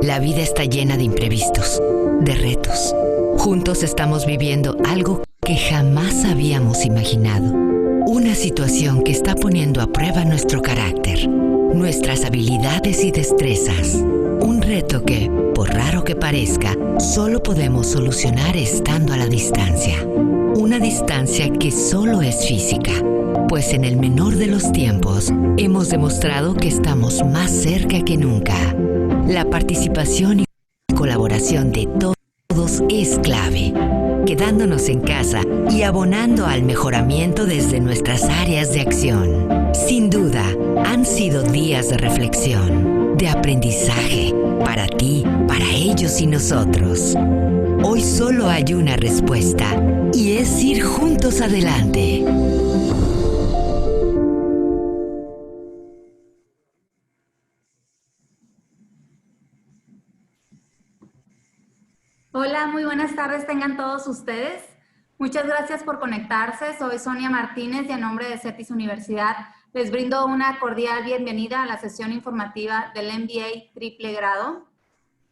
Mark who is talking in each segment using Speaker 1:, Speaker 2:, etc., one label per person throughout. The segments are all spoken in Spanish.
Speaker 1: La vida está llena de imprevistos, de retos. Juntos estamos viviendo algo que jamás habíamos imaginado. Una situación que está poniendo a prueba nuestro carácter, nuestras habilidades y destrezas. Un reto que, por raro que parezca, solo podemos solucionar estando a la distancia. Una distancia que solo es física, pues en el menor de los tiempos hemos demostrado que estamos más cerca que nunca. La participación y colaboración de todos es clave, quedándonos en casa y abonando al mejoramiento desde nuestras áreas de acción. Sin duda, han sido días de reflexión, de aprendizaje, para ti, para ellos y nosotros. Hoy solo hay una respuesta, y es ir juntos adelante.
Speaker 2: Hola, muy buenas tardes tengan todos ustedes. Muchas gracias por conectarse. Soy Sonia Martínez y en nombre de CETIS Universidad les brindo una cordial bienvenida a la sesión informativa del MBA Triple Grado.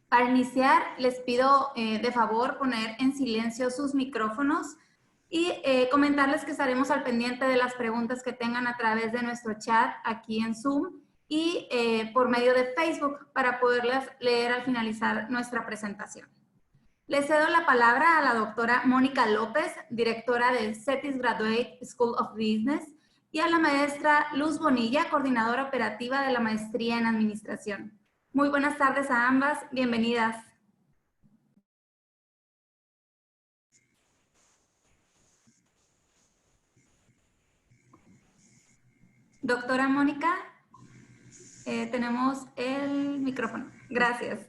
Speaker 2: Para iniciar, les pido de favor poner en silencio sus micrófonos y comentarles que estaremos al pendiente de las preguntas que tengan a través de nuestro chat aquí en Zoom y por medio de Facebook para poderlas leer al finalizar nuestra presentación. Le cedo la palabra a la doctora Mónica López, directora del CETIS Graduate School of Business, y a la maestra Luz Bonilla, coordinadora operativa de la maestría en administración. Muy buenas tardes a ambas, bienvenidas. Doctora Mónica, tenemos el micrófono. Gracias.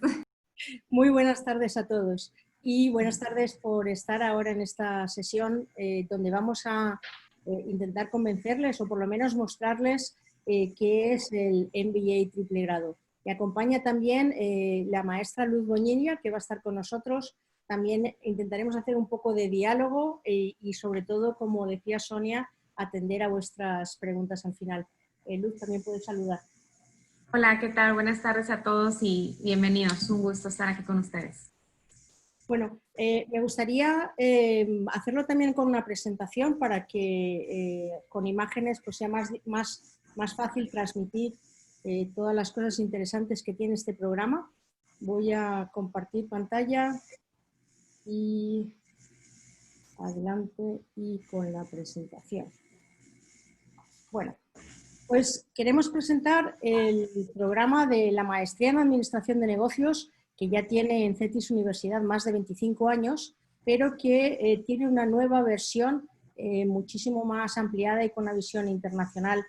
Speaker 3: Muy buenas tardes a todos y buenas tardes por estar ahora en esta sesión donde vamos a intentar convencerles o por lo menos mostrarles qué es el MBA Triple Grado. Me acompaña también la maestra Luz Bonilla, que va a estar con nosotros. También intentaremos hacer un poco de diálogo y sobre todo, como decía Sonia, atender a vuestras preguntas al final. Luz, también puedes saludar.
Speaker 4: Hola, ¿qué tal? Buenas tardes a todos y bienvenidos. Un gusto estar aquí con ustedes.
Speaker 3: Bueno, me gustaría hacerlo también con una presentación para que con imágenes pues sea más fácil transmitir todas las cosas interesantes que tiene este programa. Voy a compartir pantalla y adelante y con la presentación. Bueno. Pues queremos presentar el programa de la Maestría en Administración de Negocios, que ya tiene en CETIS Universidad más de 25 años, pero que tiene una nueva versión muchísimo más ampliada y con una visión internacional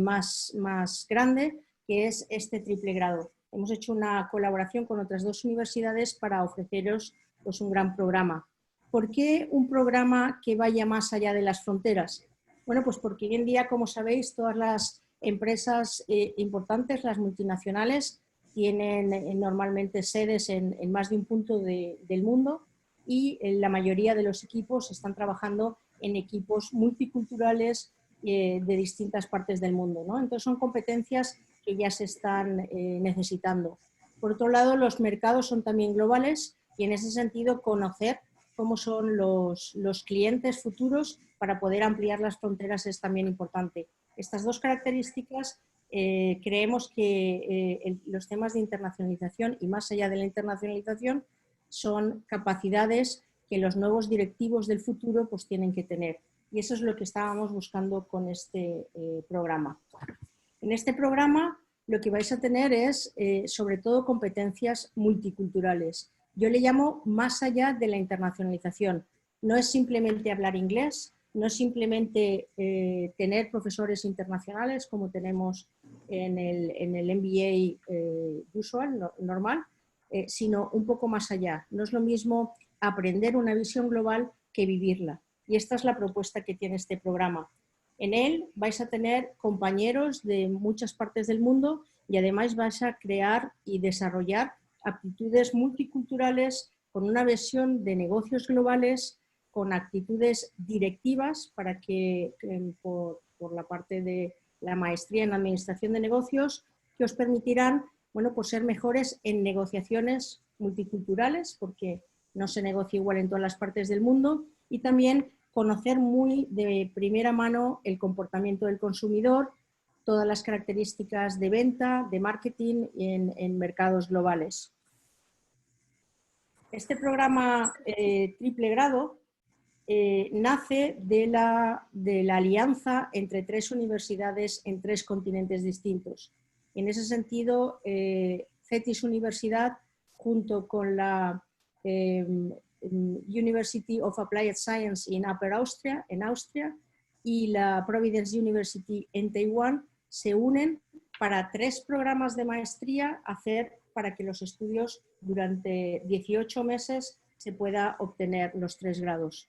Speaker 3: más grande, que es este triple grado. Hemos hecho una colaboración con otras dos universidades para ofreceros pues, un gran programa. ¿Por qué un programa que vaya más allá de las fronteras? Bueno, pues porque hoy en día, como sabéis, todas las empresas importantes, las multinacionales, tienen normalmente sedes en más de un punto del mundo y la mayoría de los equipos están trabajando en equipos multiculturales de distintas partes del mundo, ¿no? Entonces son competencias que ya se están necesitando. Por otro lado, los mercados son también globales y en ese sentido conocer cómo son los clientes futuros para poder ampliar las fronteras es también importante. Estas dos características creemos que los temas de internacionalización y más allá de la internacionalización son capacidades que los nuevos directivos del futuro pues tienen que tener. Y eso es lo que estábamos buscando con este programa. En este programa lo que vais a tener es sobre todo competencias multiculturales. Yo le llamo más allá de la internacionalización. No es simplemente hablar inglés, no es simplemente tener profesores internacionales como tenemos en el MBA usual, normal, sino un poco más allá. No es lo mismo aprender una visión global que vivirla. Y esta es la propuesta que tiene este programa. En él vais a tener compañeros de muchas partes del mundo y además vais a crear y desarrollar aptitudes multiculturales con una visión de negocios globales, con actitudes directivas para que por la parte de la maestría en administración de negocios, que os permitirán Bueno, pues ser mejores en negociaciones multiculturales, porque no se negocia igual en todas las partes del mundo, y también conocer muy de primera mano el comportamiento del consumidor, todas las características de venta, de marketing en mercados globales. Este programa triple grado nace de la alianza entre 3 universidades en 3 continentes distintos. En ese sentido, Thetis Universidad, junto con la University of Applied Science in Upper Austria, en Austria, y la Providence University en Taiwán, se unen para 3 programas de maestría para que los estudios durante 18 meses se pueda obtener los 3 grados.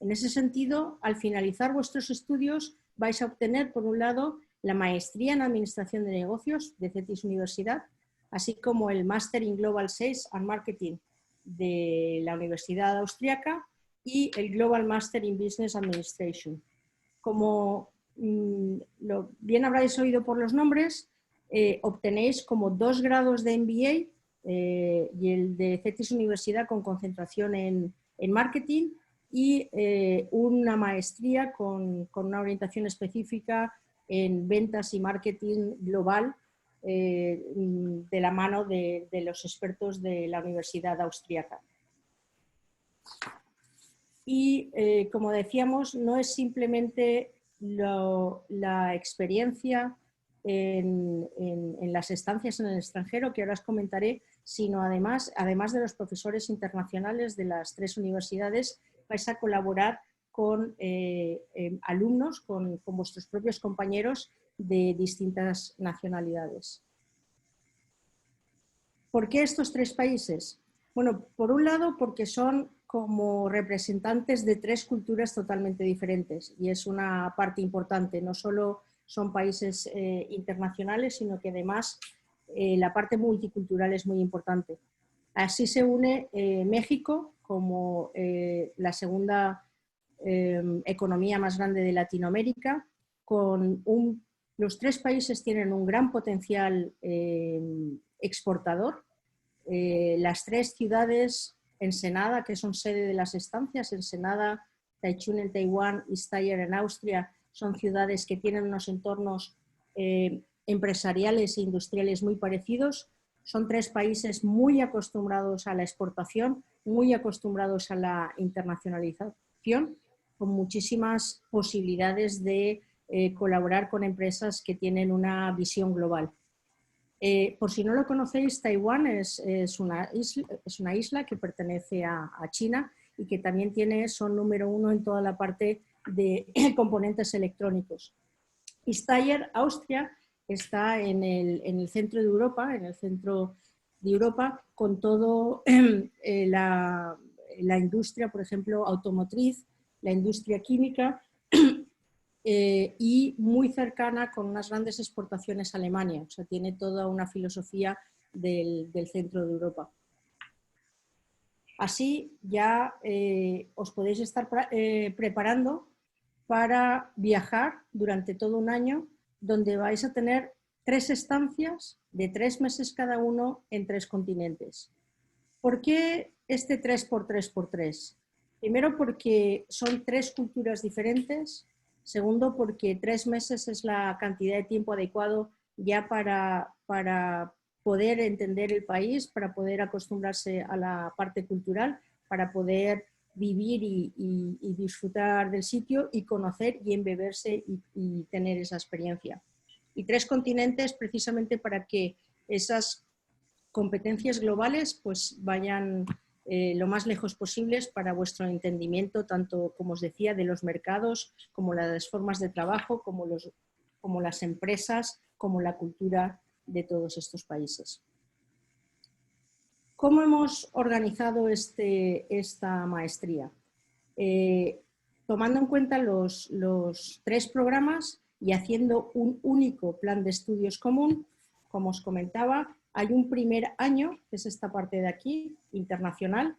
Speaker 3: En ese sentido, al finalizar vuestros estudios, vais a obtener, por un lado, la maestría en Administración de Negocios de Thetis Universidad, así como el Máster in Global Sales and Marketing de la Universidad Austriaca y el Global Master in Business Administration. Como bien habréis oído por los nombres, obtenéis como 2 grados de MBA y el de Thetis Universidad con concentración en marketing y una maestría con una orientación específica en ventas y marketing global de la mano de los expertos de la Universidad Austriaca. Y como decíamos, no es simplemente la experiencia en las estancias en el extranjero, que ahora os comentaré, sino además de los profesores internacionales de las 3 universidades, vais a colaborar con alumnos, con vuestros propios compañeros de distintas nacionalidades. ¿Por qué estos 3 países? Bueno, por un lado porque son como representantes de 3 culturas totalmente diferentes y es una parte importante. No solo son países internacionales, sino que además la parte multicultural es muy importante. Así se une México como la segunda economía más grande de Latinoamérica. Los 3 países tienen un gran potencial exportador. Las 3 ciudades, Ensenada, que son sede de las estancias, Ensenada, Taichung en Taiwán y Steyr en Austria, son ciudades que tienen unos entornos empresariales e industriales muy parecidos. Son 3 países muy acostumbrados a la exportación, muy acostumbrados a la internacionalización, con muchísimas posibilidades de colaborar con empresas que tienen una visión global. Por si no lo conocéis, Taiwán es una isla que pertenece a China y que también son número 1 en toda la parte de componentes electrónicos. Y Steyr, Austria, está en el centro de Europa, con todo la industria, por ejemplo, automotriz, la industria química y muy cercana con unas grandes exportaciones a Alemania. O sea, tiene toda una filosofía del centro de Europa. Así ya os podéis estar preparando para viajar durante todo un año, donde vais a tener 3 estancias de 3 meses cada uno en 3 continentes. ¿Por qué este 3x3x3? Primero porque son 3 culturas diferentes. Segundo porque 3 meses es la cantidad de tiempo adecuado ya para poder entender el país, para poder acostumbrarse a la parte cultural, para poder vivir y disfrutar del sitio y conocer y embeberse y tener esa experiencia. Y 3 continentes precisamente para que esas competencias globales pues vayan lo más lejos posibles para vuestro entendimiento, tanto, como os decía, de los mercados, como las formas de trabajo, como las empresas, como la cultura de todos estos países. ¿Cómo hemos organizado esta maestría? Tomando en cuenta los 3 programas y haciendo un único plan de estudios común, como os comentaba, hay un primer año, que es esta parte de aquí, internacional,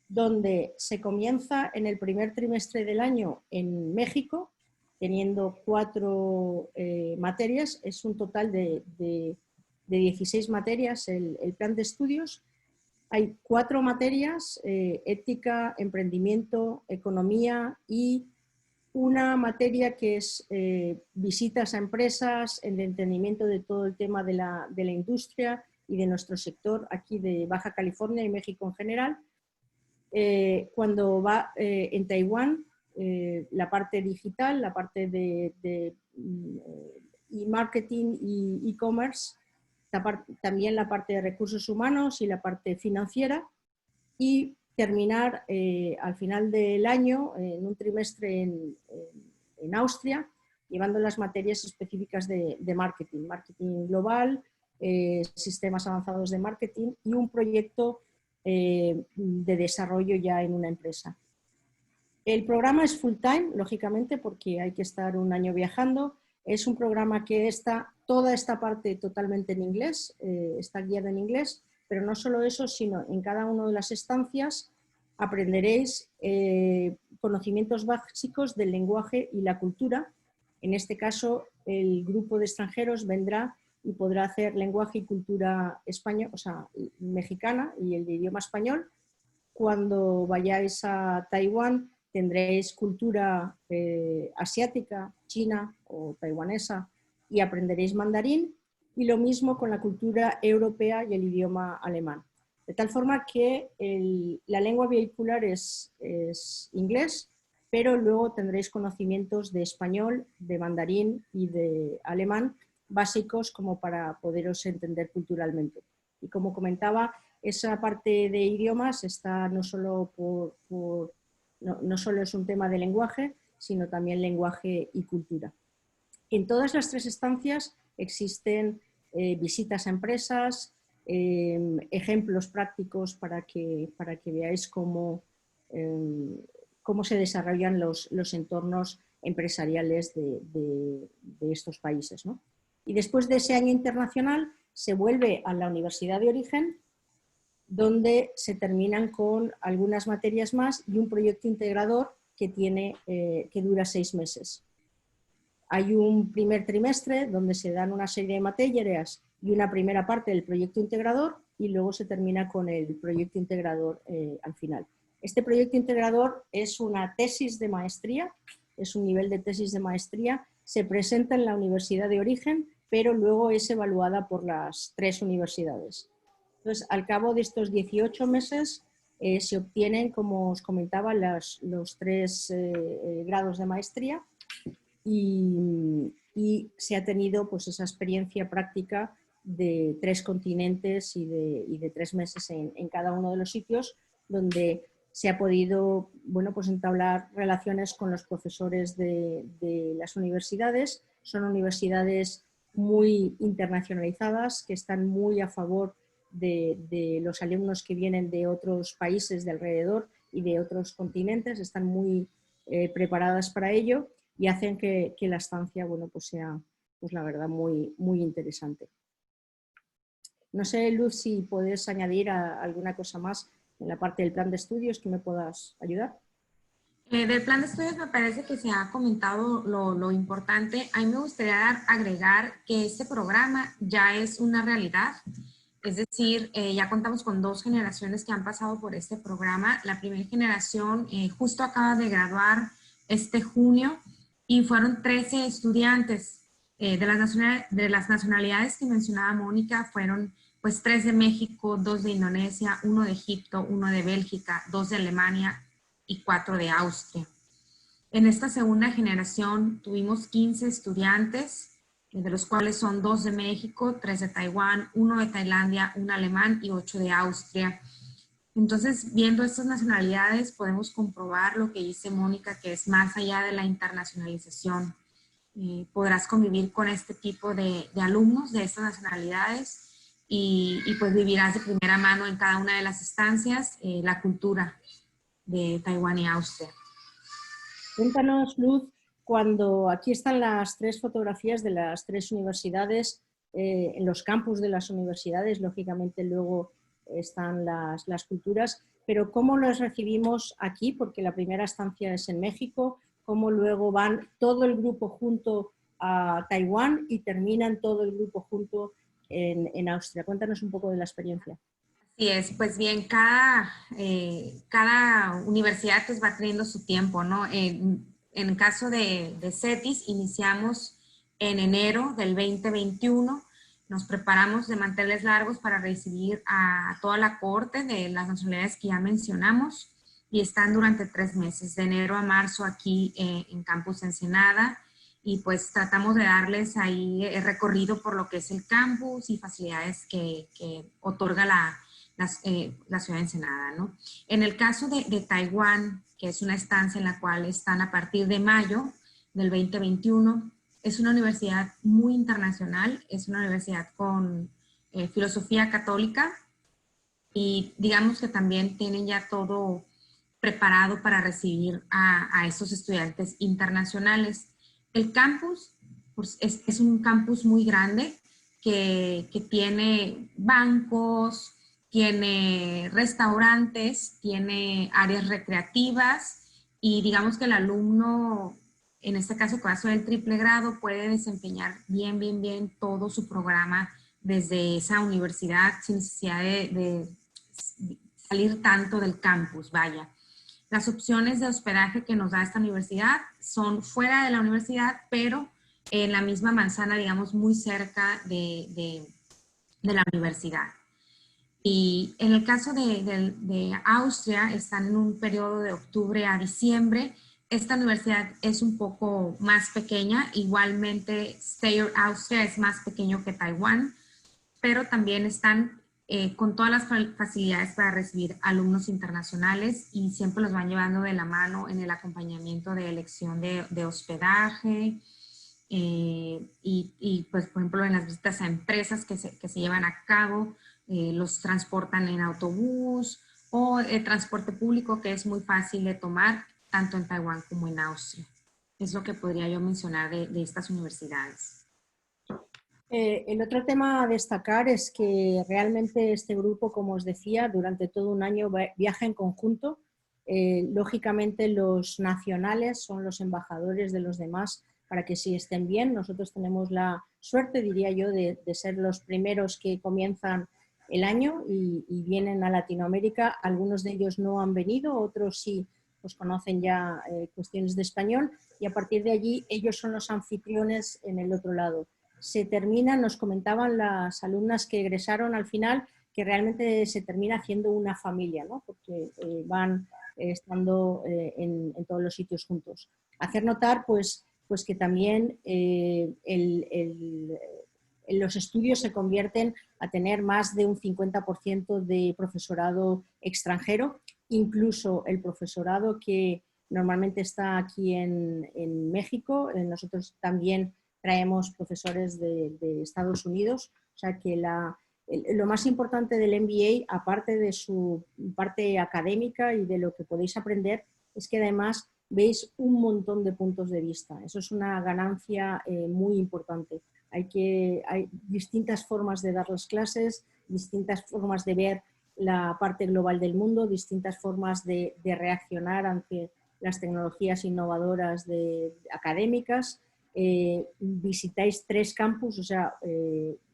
Speaker 3: donde se comienza en el primer trimestre del año en México, teniendo 4 materias. Es un total de 16 materias el plan de estudios. Hay 4 materias, ética, emprendimiento, economía y una materia que es visitas a empresas, el entendimiento de todo el tema de la industria y de nuestro sector aquí de Baja California y México en general. Cuando va en Taiwán, la parte digital, la parte de e-marketing y e-commerce, también la parte de recursos humanos y la parte financiera, y terminar al final del año en un trimestre en Austria, llevando las materias específicas de marketing, marketing global, sistemas avanzados de marketing y un proyecto de desarrollo ya en una empresa. El programa es full time, lógicamente, porque hay que estar un año viajando. Es un programa que está toda esta parte totalmente en inglés, está guiado en inglés, pero no solo eso, sino en cada una de las estancias aprenderéis conocimientos básicos del lenguaje y la cultura. En este caso, el grupo de extranjeros vendrá y podrá hacer lenguaje y cultura español, o sea, mexicana y el de idioma español. Cuando vayáis a Taiwán tendréis cultura asiática, china o taiwanesa y aprenderéis mandarín, y lo mismo con la cultura europea y el idioma alemán. De tal forma que la lengua vehicular es inglés, pero luego tendréis conocimientos de español, de mandarín y de alemán básicos como para poderos entender culturalmente. Y como comentaba, esa parte de idiomas está no solo no solo es un tema de lenguaje, sino también lenguaje y cultura. En todas las 3 estancias existen visitas a empresas, ejemplos prácticos para que veáis cómo se desarrollan los entornos empresariales de estos países, ¿no? Y después de ese año internacional se vuelve a la Universidad de Origen, donde se terminan con algunas materias más y un proyecto integrador que dura 6 meses. Hay un primer trimestre donde se dan una serie de materias y una primera parte del proyecto integrador, y luego se termina con el proyecto integrador al final. Este proyecto integrador es una tesis de maestría, es un nivel de tesis de maestría, se presenta en la Universidad de Origen, pero luego es evaluada por las 3 universidades. Entonces, al cabo de estos 18 meses se obtienen, como os comentaba, los 3 grados de maestría, y se ha tenido pues esa experiencia práctica de 3 continentes y de 3 meses en cada uno de los sitios, donde se ha podido, bueno, pues entablar relaciones con los profesores de las universidades. Son universidades muy internacionalizadas, que están muy a favor de los alumnos que vienen de otros países de alrededor y de otros continentes, están muy preparadas para ello y hacen que la estancia, bueno, pues sea, pues la verdad, muy, muy interesante. No sé, Luz, si puedes añadir alguna cosa más en la parte del plan de estudios que me puedas ayudar.
Speaker 4: Del plan de estudios me parece que se ha comentado lo importante. A mí me gustaría agregar que este programa ya es una realidad. Es decir, ya contamos con 2 generaciones que han pasado por este programa. La primera generación justo acaba de graduar este junio y fueron 13 estudiantes. De las nacionalidades que mencionaba Mónica fueron pues 3 de México, 2 de Indonesia, 1 de Egipto, 1 de Bélgica, 2 de Alemania y 4 de Austria. En esta segunda generación tuvimos 15 estudiantes, de los cuales son 2 de México, 3 de Taiwán, 1 de Tailandia, 1 alemán y 8 de Austria. Entonces, viendo estas nacionalidades, podemos comprobar lo que dice Mónica, que es más allá de la internacionalización. Podrás convivir con este tipo de alumnos de estas nacionalidades y pues vivirás de primera mano en cada una de las estancias la cultura de Taiwán y Austria.
Speaker 3: Cuéntanos, Luz, cuando aquí están las 3 fotografías de las 3 universidades, en los campus de las universidades, lógicamente luego están las culturas, pero ¿cómo las recibimos aquí? Porque la primera estancia es en México, ¿cómo luego van todo el grupo junto a Taiwán y terminan todo el grupo junto en Austria. Cuéntanos un poco de la experiencia.
Speaker 4: Así es, pues bien, cada universidad pues va teniendo su tiempo, ¿no? En el caso de CETIS, iniciamos en enero del 2021, nos preparamos de manteles largos para recibir a toda la cohorte de las nacionalidades que ya mencionamos y están durante 3 meses, de enero a marzo aquí en Campus Ensenada, y pues tratamos de darles ahí el recorrido por lo que es el campus y facilidades que otorga la ciudad de Ensenada, ¿no? En el caso de Taiwán, que es una estancia en la cual están a partir de mayo del 2021, es una universidad muy internacional, es una universidad con filosofía católica y digamos que también tienen ya todo preparado para recibir a estos estudiantes internacionales. El campus pues, es un campus muy grande que tiene bancos, tiene restaurantes, tiene áreas recreativas y digamos que el alumno, en este caso que va a ser el triple grado, puede desempeñar bien todo su programa desde esa universidad sin necesidad de salir tanto del campus, vaya. Las opciones de hospedaje que nos da esta universidad son fuera de la universidad, pero en la misma manzana, digamos, muy cerca de la universidad. Y en el caso de Austria, están en un periodo de octubre a diciembre. Esta universidad es un poco más pequeña. Igualmente, Steyr Austria es más pequeño que Taiwán, pero también están con todas las facilidades para recibir alumnos internacionales y siempre los van llevando de la mano en el acompañamiento de elección de hospedaje y pues por ejemplo en las visitas a empresas que se llevan a cabo, los transportan en autobús o el transporte público que es muy fácil de tomar tanto en Taiwán como en Austria. Es lo que podría yo mencionar de estas universidades.
Speaker 3: El otro tema a destacar es que realmente este grupo, como os decía, durante todo un año viaja en conjunto. Lógicamente los nacionales son los embajadores de los demás para que sí estén bien. Nosotros tenemos la suerte, diría yo, de ser los primeros que comienzan el año y vienen a Latinoamérica. Algunos de ellos no han venido, otros sí pues conocen ya cuestiones de español y a partir de allí ellos son los anfitriones en el otro lado. Se termina, nos comentaban las alumnas que egresaron al final, que realmente se termina haciendo una familia, ¿no? Porque van estando en todos los sitios juntos. Hacer notar pues que también los estudios se convierten a tener más de un 50% de profesorado extranjero, incluso el profesorado que normalmente está aquí en México. Nosotros también traemos profesores de Estados Unidos, o sea que lo más importante del MBA, aparte de su parte académica y de lo que podéis aprender, es que además veis un montón de puntos de vista. Eso es una ganancia muy importante. Hay distintas formas de dar las clases, distintas formas de ver la parte global del mundo, distintas formas de reaccionar ante las tecnologías innovadoras académicas. Visitáis 3 campus, o sea,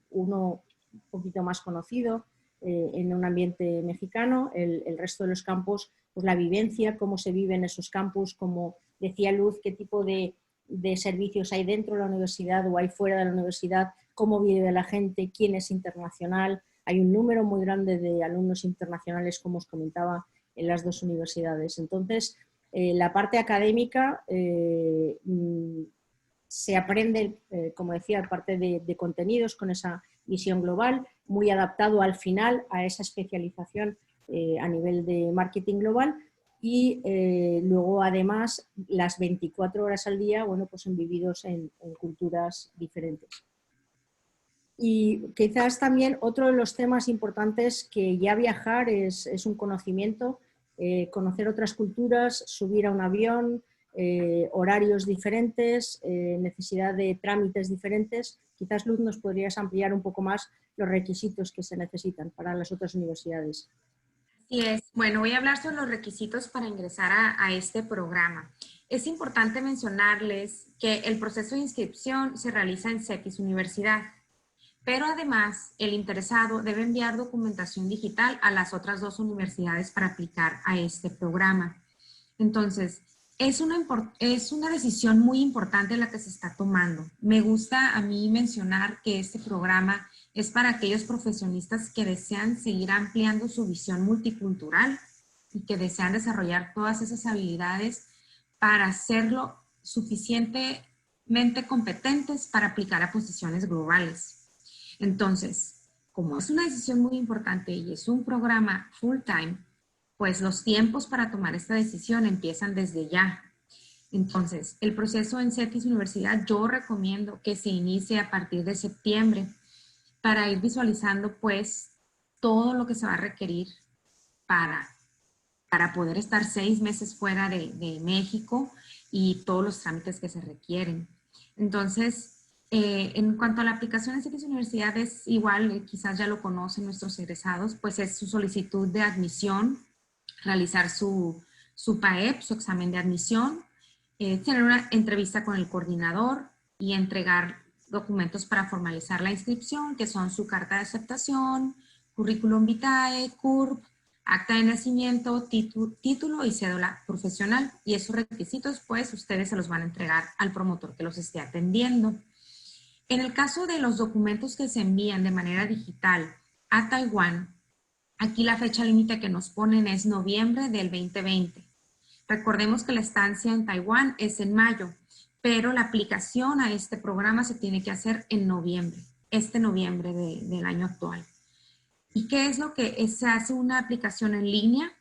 Speaker 3: uno un poquito más conocido en un ambiente mexicano, el resto de los campus, pues la vivencia, cómo se vive en esos campus, como decía Luz, qué tipo de servicios hay dentro de la universidad o hay fuera de la universidad, cómo vive la gente, quién es internacional. Hay un número muy grande de alumnos internacionales, como os comentaba, en las 2 universidades. Entonces, la parte académica se aprende, como decía, parte de contenidos con esa visión global, muy adaptado al final a esa especialización a nivel de marketing global y luego además las 24 horas al día, bueno, pues vividos en culturas diferentes. Y quizás también otro de los temas importantes que ya viajar es un conocimiento, conocer otras culturas, subir a un avión, horarios diferentes, necesidad de trámites diferentes. Quizás, Luz, nos podrías ampliar un poco más los requisitos que se necesitan para las otras universidades.
Speaker 4: Así es. Bueno, voy a hablar sobre los requisitos para ingresar a este programa. Es importante mencionarles que el proceso de inscripción se realiza en CETIS Universidad, Pero además, el interesado debe enviar documentación digital a las otras 2 universidades para aplicar a este programa. Entonces, es una decisión muy importante la que se está tomando. Me gusta a mí mencionar que este programa es para aquellos profesionistas que desean seguir ampliando su visión multicultural y que desean desarrollar todas esas habilidades para hacerlo suficientemente competentes para aplicar a posiciones globales. Entonces, como es una decisión muy importante y es un programa full time, pues los tiempos para tomar esta decisión empiezan desde ya. Entonces, el proceso en CETIS Universidad yo recomiendo que se inicie a partir de septiembre para ir visualizando pues todo lo que se va a requerir para poder estar 6 meses fuera de México y todos los trámites que se requieren. Entonces, en cuanto a la aplicación en CETIS Universidad es igual, quizás ya lo conocen nuestros egresados, pues es su solicitud de admisión, realizar su PAEP, su examen de admisión, tener una entrevista con el coordinador y entregar documentos para formalizar la inscripción, que son su carta de aceptación, currículum vitae, CURP, acta de nacimiento, título y cédula profesional. Y esos requisitos, pues, ustedes se los van a entregar al promotor que los esté atendiendo. En el caso de los documentos que se envían de manera digital a Taiwán, aquí la fecha límite que nos ponen es noviembre del 2020. Recordemos que la estancia en Taiwán es en mayo, pero la aplicación a este programa se tiene que hacer en noviembre, este noviembre del año actual. ¿Y qué es lo que es? Se hace una aplicación en línea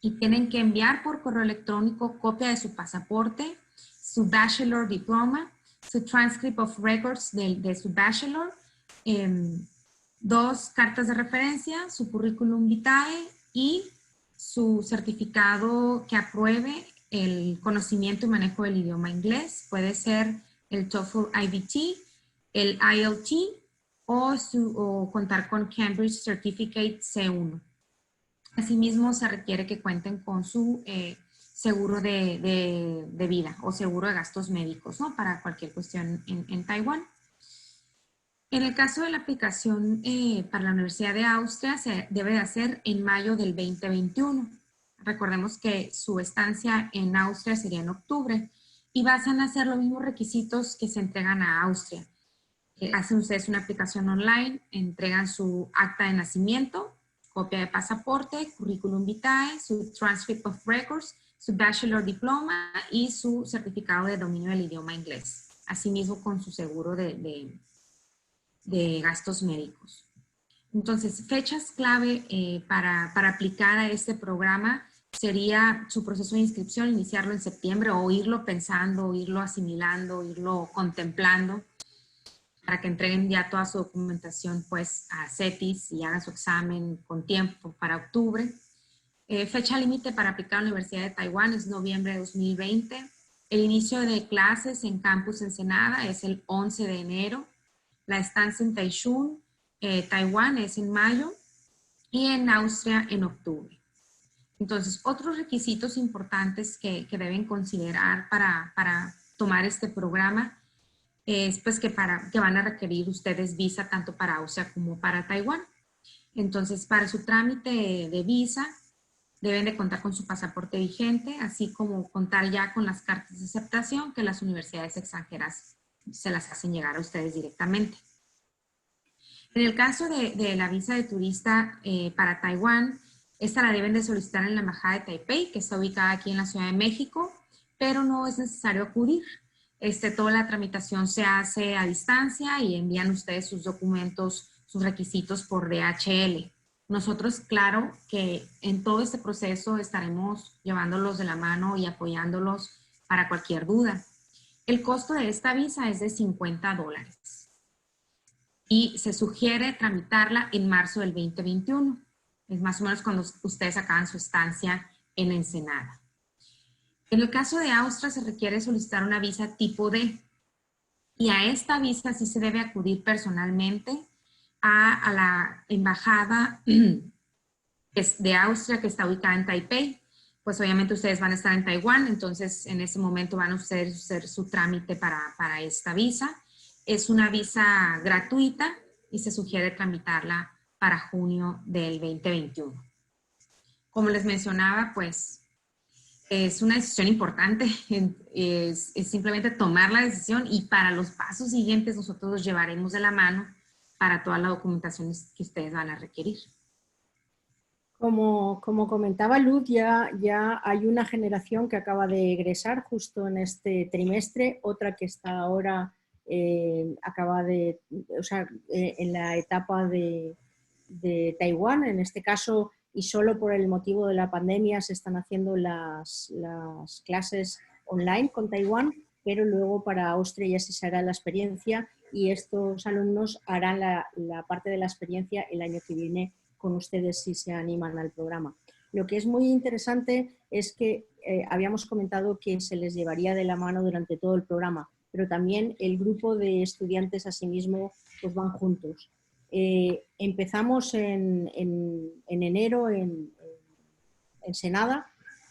Speaker 4: y tienen que enviar por correo electrónico copia de su pasaporte, su bachelor diploma, su transcript of records de su bachelor, 2 cartas de referencia, su currículum vitae y su certificado que apruebe el conocimiento y manejo del idioma inglés. Puede ser el TOEFL IBT, el IELT o contar con Cambridge Certificate C1. Asimismo, se requiere que cuenten con su seguro de vida o seguro de gastos médicos, ¿no? Para cualquier cuestión en Taiwán. En el caso de la aplicación para la Universidad de Austria, se debe de hacer en mayo del 2021. Recordemos que su estancia en Austria sería en octubre y van a ser los mismos requisitos que se entregan a Austria. Hacen ustedes una aplicación online, entregan su acta de nacimiento, copia de pasaporte, currículum vitae, su transcript of records, su bachelor diploma y su certificado de dominio del idioma inglés. Asimismo con su seguro de gastos médicos. Entonces, fechas clave para aplicar a este programa sería su proceso de inscripción, iniciarlo en septiembre o irlo pensando, irlo asimilando, irlo contemplando para que entreguen ya toda su documentación pues a CETIS y hagan su examen con tiempo para octubre. Fecha límite para aplicar a la Universidad de Taiwán es noviembre de 2020. El inicio de clases en Campus Ensenada es el 11 de enero. La estancia en Taichung, Taiwán, es en mayo y en Austria en octubre. Entonces, otros requisitos importantes que deben considerar para tomar este programa es pues que van a requerir ustedes visa tanto para Austria como para Taiwán. Entonces, para su trámite de visa, deben de contar con su pasaporte vigente, así como contar ya con las cartas de aceptación que las universidades extranjeras se las hacen llegar a ustedes directamente. En el caso de la visa de turista para Taiwán, esta la deben de solicitar en la Embajada de Taipei, que está ubicada aquí en la Ciudad de México, pero no es necesario acudir. Toda la tramitación se hace a distancia y envían ustedes sus documentos, sus requisitos por DHL. Nosotros, claro, que en todo este proceso estaremos llevándolos de la mano y apoyándolos para cualquier duda. El costo de esta visa es de $50 y se sugiere tramitarla en marzo del 2021. Es más o menos cuando ustedes acaban su estancia en Ensenada. En el caso de Austria se requiere solicitar una visa tipo D y a esta visa sí se debe acudir personalmente a la embajada de Austria que está ubicada en Taipei. Pues obviamente ustedes van a estar en Taiwán, entonces en ese momento van a ustedes hacer su trámite para esta visa. Es una visa gratuita y se sugiere tramitarla para junio del 2021. Como les mencionaba, pues es una decisión importante, es simplemente tomar la decisión y para los pasos siguientes nosotros los llevaremos de la mano para toda la documentación que ustedes van a requerir.
Speaker 3: Como comentaba Luz, ya hay una generación que acaba de egresar justo en este trimestre, otra que está ahora en la etapa de Taiwán, en este caso, y solo por el motivo de la pandemia se están haciendo las clases online con Taiwán, pero luego para Austria ya se hará la experiencia y estos alumnos harán la parte de la experiencia el año que viene con ustedes si se animan al programa. Lo que es muy interesante es que habíamos comentado que se les llevaría de la mano durante todo el programa, pero también el grupo de estudiantes asimismo pues van juntos. Empezamos en enero en Ensenada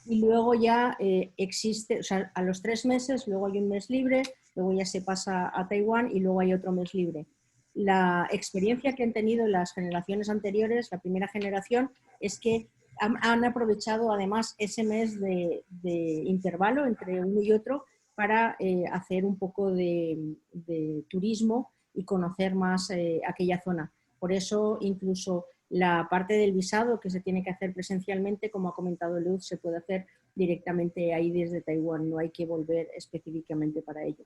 Speaker 3: y luego ya existe, o sea, a los 3 meses, luego hay un mes libre, luego ya se pasa a Taiwán y luego hay otro mes libre. La experiencia que han tenido las generaciones anteriores, la primera generación, es que han aprovechado además ese mes de intervalo entre uno y otro para hacer un poco de turismo y conocer más aquella zona. Por eso incluso la parte del visado que se tiene que hacer presencialmente, como ha comentado Luz, se puede hacer directamente ahí desde Taiwán, no hay que volver específicamente para ello.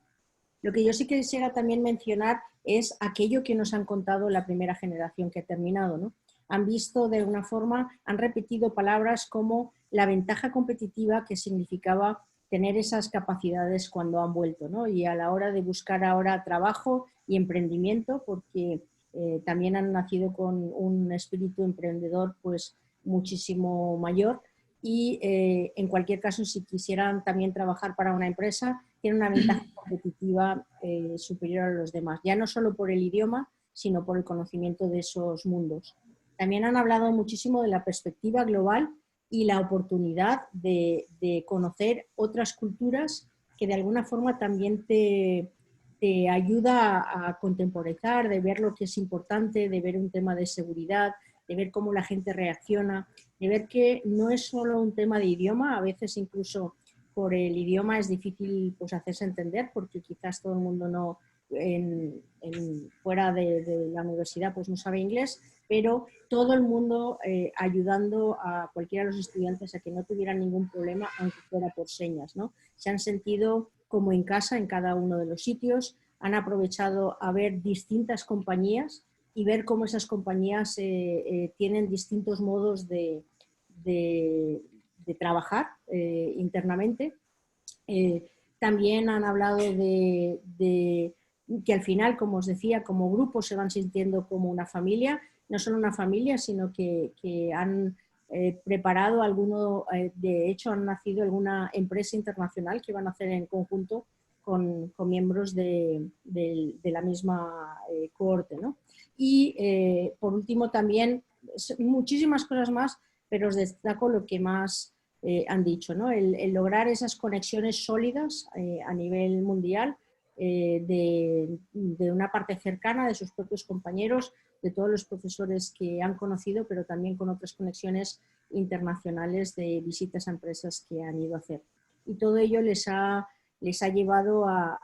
Speaker 3: Lo que yo sí quisiera también mencionar es aquello que nos han contado la primera generación que ha terminado, ¿no? Han visto de alguna forma, han repetido palabras como la ventaja competitiva que significaba tener esas capacidades cuando han vuelto, ¿no? Y a la hora de buscar ahora trabajo y emprendimiento, porque también han nacido con un espíritu emprendedor pues muchísimo mayor y en cualquier caso si quisieran también trabajar para una empresa tienen una ventaja competitiva superior a los demás, ya no solo por el idioma sino por el conocimiento de esos mundos. También han hablado muchísimo de la perspectiva global y la oportunidad de conocer otras culturas que de alguna forma también te ayuda a contemporizar, de ver lo que es importante, de ver un tema de seguridad, de ver cómo la gente reacciona, de ver que no es solo un tema de idioma, a veces incluso por el idioma es difícil pues, hacerse entender porque quizás todo el mundo no fuera de la universidad pues no sabe inglés, pero todo el mundo ayudando a cualquiera de los estudiantes a que no tuvieran ningún problema, aunque fuera por señas, ¿no? Se han sentido como en casa en cada uno de los sitios, han aprovechado a ver distintas compañías y ver cómo esas compañías tienen distintos modos de trabajar internamente. También han hablado de que al final, como os decía, como grupo se van sintiendo como una familia, no solo una familia, sino que han preparado alguno, de hecho han nacido alguna empresa internacional que van a hacer en conjunto con miembros de la misma cohorte, ¿no? Y por último también muchísimas cosas más, pero os destaco lo que más han dicho, ¿no? El lograr esas conexiones sólidas a nivel mundial de una parte cercana de sus propios compañeros, de todos los profesores que han conocido, pero también con otras conexiones internacionales de visitas a empresas que han ido a hacer. Y todo ello les ha llevado a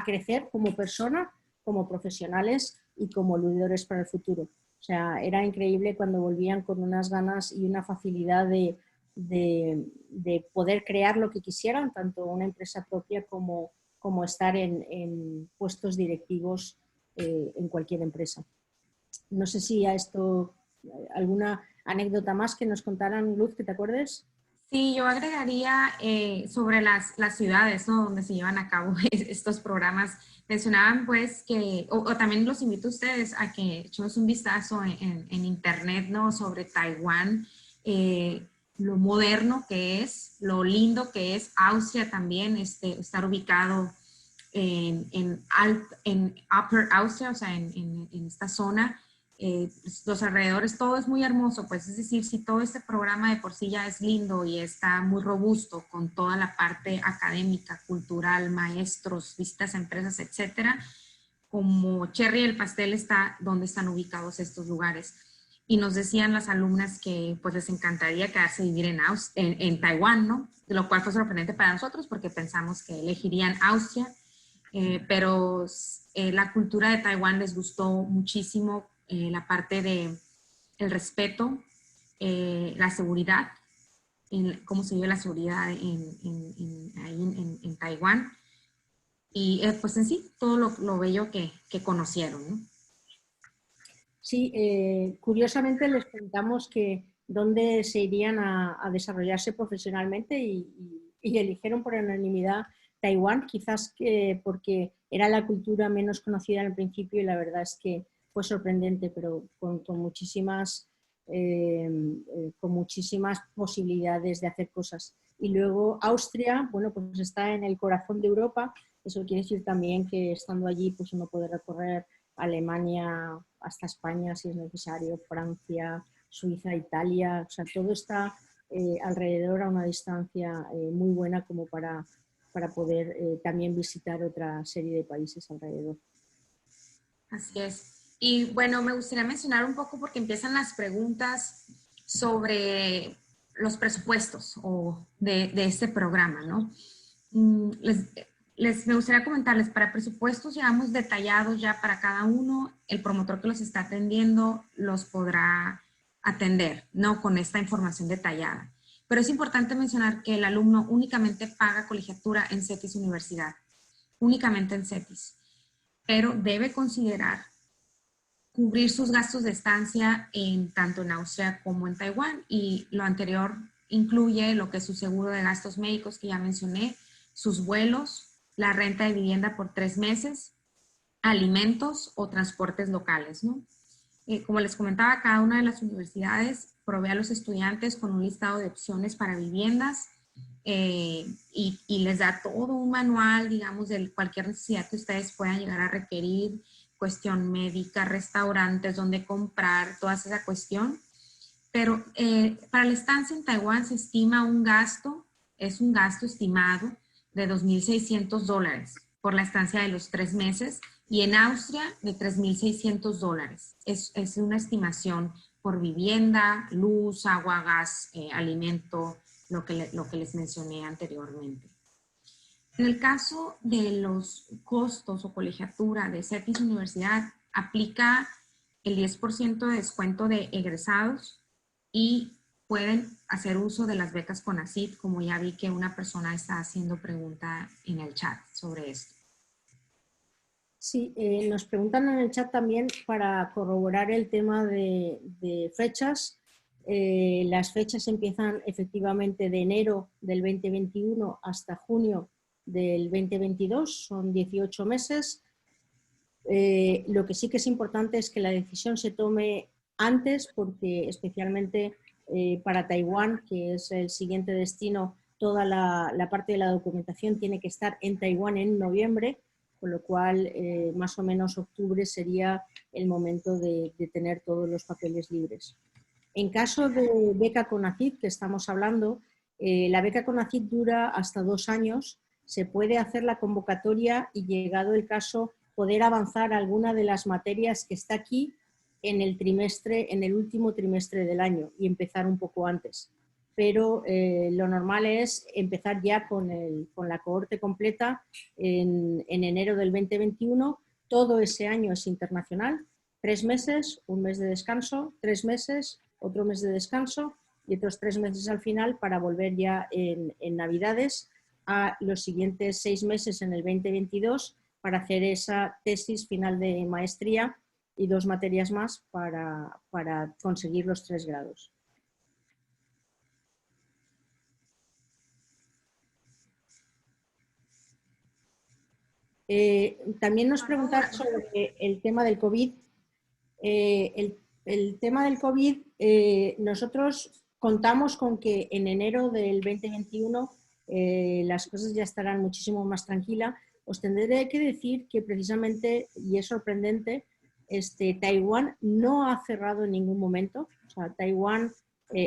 Speaker 3: crecer como persona, como profesionales y como luchadores para el futuro. O sea, era increíble cuando volvían con unas ganas y una facilidad de poder crear lo que quisieran, tanto una empresa propia como estar en puestos directivos en cualquier empresa. No sé si a esto alguna anécdota más que nos contaran, Luz, que te acuerdes.
Speaker 4: Sí, yo agregaría sobre las ciudades, ¿no? Donde se llevan a cabo estos programas. Mencionaban pues que, o también los invito a ustedes a que echemos un vistazo en internet, ¿no? Sobre Taiwán, lo moderno que es, lo lindo que es. Austria también, estar ubicado en Upper Austria, o sea, en esta zona. Los alrededores, todo es muy hermoso, pues es decir, si todo este programa de por sí ya es lindo y está muy robusto con toda la parte académica, cultural, maestros, visitas a empresas, etcétera, como cherry del pastel está dónde están ubicados estos lugares. Y nos decían las alumnas que pues les encantaría quedarse a vivir en Taiwán, ¿no? Lo cual fue sorprendente para nosotros porque pensamos que elegirían Austria, pero la cultura de Taiwán les gustó muchísimo, la parte de el respeto, la seguridad, cómo se vive la seguridad en Taiwán y pues en sí todo lo bello que conocieron, ¿no?
Speaker 3: Sí, curiosamente les preguntamos que dónde se irían a desarrollarse profesionalmente y eligieron por unanimidad Taiwán, quizás porque era la cultura menos conocida en el principio y la verdad es que fue sorprendente, pero con muchísimas posibilidades de hacer cosas. Y luego Austria, bueno, pues está en el corazón de Europa, eso quiere decir también que estando allí pues uno puede recorrer Alemania hasta España si es necesario, Francia, Suiza, Italia, o sea, todo está alrededor a una distancia muy buena como para poder también visitar otra serie de países alrededor.
Speaker 4: Así es. Y bueno, me gustaría mencionar un poco porque empiezan las preguntas sobre los presupuestos de este programa, ¿no? Me gustaría comentarles, para presupuestos llevamos detallados ya para cada uno, el promotor que los está atendiendo los podrá atender, ¿no? Con esta información detallada. Pero es importante mencionar que el alumno únicamente paga colegiatura en CETIS Universidad, únicamente en CETIS, pero debe considerar cubrir sus gastos de estancia tanto en Austria como en Taiwán, y lo anterior incluye lo que es su seguro de gastos médicos que ya mencioné, sus vuelos, la renta de vivienda por 3 meses, alimentos o transportes locales, ¿no? Como les comentaba, cada una de las universidades provee a los estudiantes con un listado de opciones para viviendas y les da todo un manual, digamos, de cualquier necesidad que ustedes puedan llegar a requerir, cuestión médica, restaurantes, donde comprar, toda esa cuestión. Pero para la estancia en Taiwán se estima es un gasto estimado de $2,600 por la estancia de los 3 meses y en Austria de $3,600. Es una estimación por vivienda, luz, agua, gas, alimento, lo que les mencioné anteriormente. En el caso de los costos o colegiatura de CETIS Universidad, aplica el 10% de descuento de egresados y pueden hacer uso de las becas CONACYT, como ya vi que una persona está haciendo pregunta en el chat sobre esto.
Speaker 3: Sí, nos preguntan en el chat también para corroborar el tema de fechas. Las fechas empiezan efectivamente de enero del 2021 hasta junio del 2022, son 18 meses. Lo que sí que es importante es que la decisión se tome antes porque especialmente para Taiwán, que es el siguiente destino, toda la parte de la documentación tiene que estar en Taiwán en noviembre, con lo cual más o menos octubre sería el momento de tener todos los papeles libres. En caso de beca CONACYT, que estamos hablando, la beca CONACYT dura hasta 2 años, se puede hacer la convocatoria y llegado el caso poder avanzar alguna de las materias que está aquí en el último trimestre del año y empezar un poco antes. Pero lo normal es empezar ya con la cohorte completa en enero del 2021. Todo ese año es internacional, 3 meses, 1 mes de descanso, 3 meses, otro mes de descanso y otros 3 meses al final para volver ya en Navidades a los siguientes 6 meses en el 2022 para hacer esa tesis final de maestría y 2 materias más para conseguir los 3 grados. También nos preguntaron sobre el tema del COVID. El tema del COVID, nosotros contamos con que en enero del 2021 las cosas ya estarán muchísimo más tranquilas. Os tendré que decir que precisamente, y es sorprendente, Taiwán no ha cerrado en ningún momento. O sea, Taiwán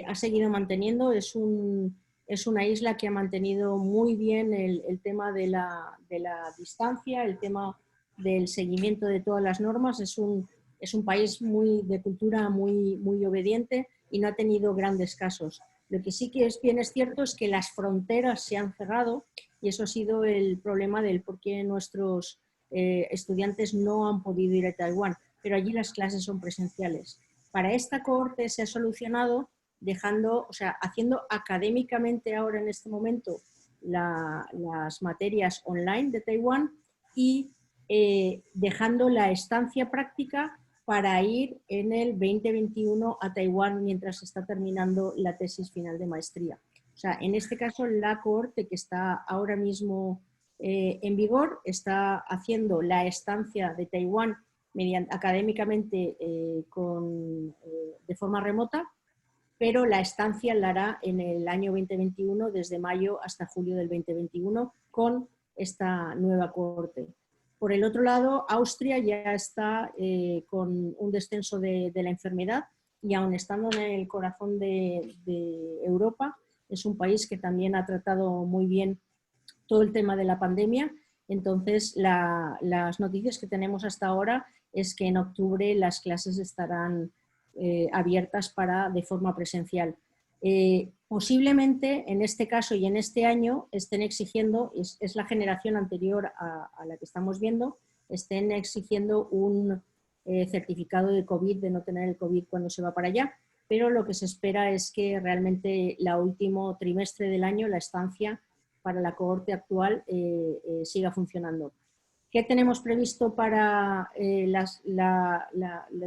Speaker 3: ha seguido manteniendo, es una isla que ha mantenido muy bien el tema de la distancia, el tema del seguimiento de todas las normas. Es un país de cultura muy obediente y no ha tenido grandes casos. Lo que sí que es cierto es que las fronteras se han cerrado y eso ha sido el problema del por qué nuestros estudiantes no han podido ir a Taiwán, pero allí las clases son presenciales. Para esta cohorte se ha solucionado haciendo académicamente ahora en este momento las materias online de Taiwán y dejando la estancia práctica para ir en el 2021 a Taiwán mientras se está terminando la tesis final de maestría. O sea, en este caso la cohorte que está ahora mismo en vigor está haciendo la estancia de Taiwán académicamente de forma remota, pero la estancia la hará en el año 2021, desde mayo hasta julio del 2021, con esta nueva cohorte. Por el otro lado, Austria ya está con un descenso de la enfermedad y aun estando en el corazón de Europa, es un país que también ha tratado muy bien todo el tema de la pandemia. Entonces, las noticias que tenemos hasta ahora es que en octubre las clases estarán abiertas de forma presencial. Posiblemente en este caso y en este año estén exigiendo, es la generación anterior a la que estamos viendo, estén exigiendo un certificado de COVID, de no tener el COVID cuando se va para allá, pero lo que se espera es que realmente el último trimestre del año la estancia para la cohorte actual siga funcionando. ¿Qué tenemos previsto para el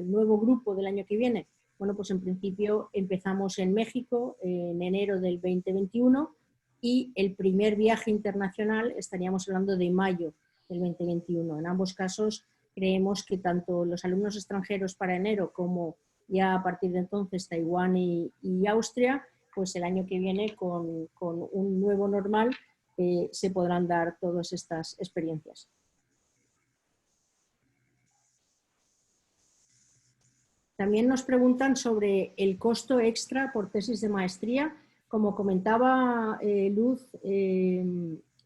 Speaker 3: nuevo grupo del año que viene? Bueno, pues en principio empezamos en México en enero del 2021 y el primer viaje internacional estaríamos hablando de mayo del 2021. En ambos casos creemos que tanto los alumnos extranjeros para enero como ya a partir de entonces Taiwán y Austria, pues el año que viene con un nuevo normal se podrán dar todas estas experiencias. También nos preguntan sobre el costo extra por tesis de maestría. Como comentaba Luz,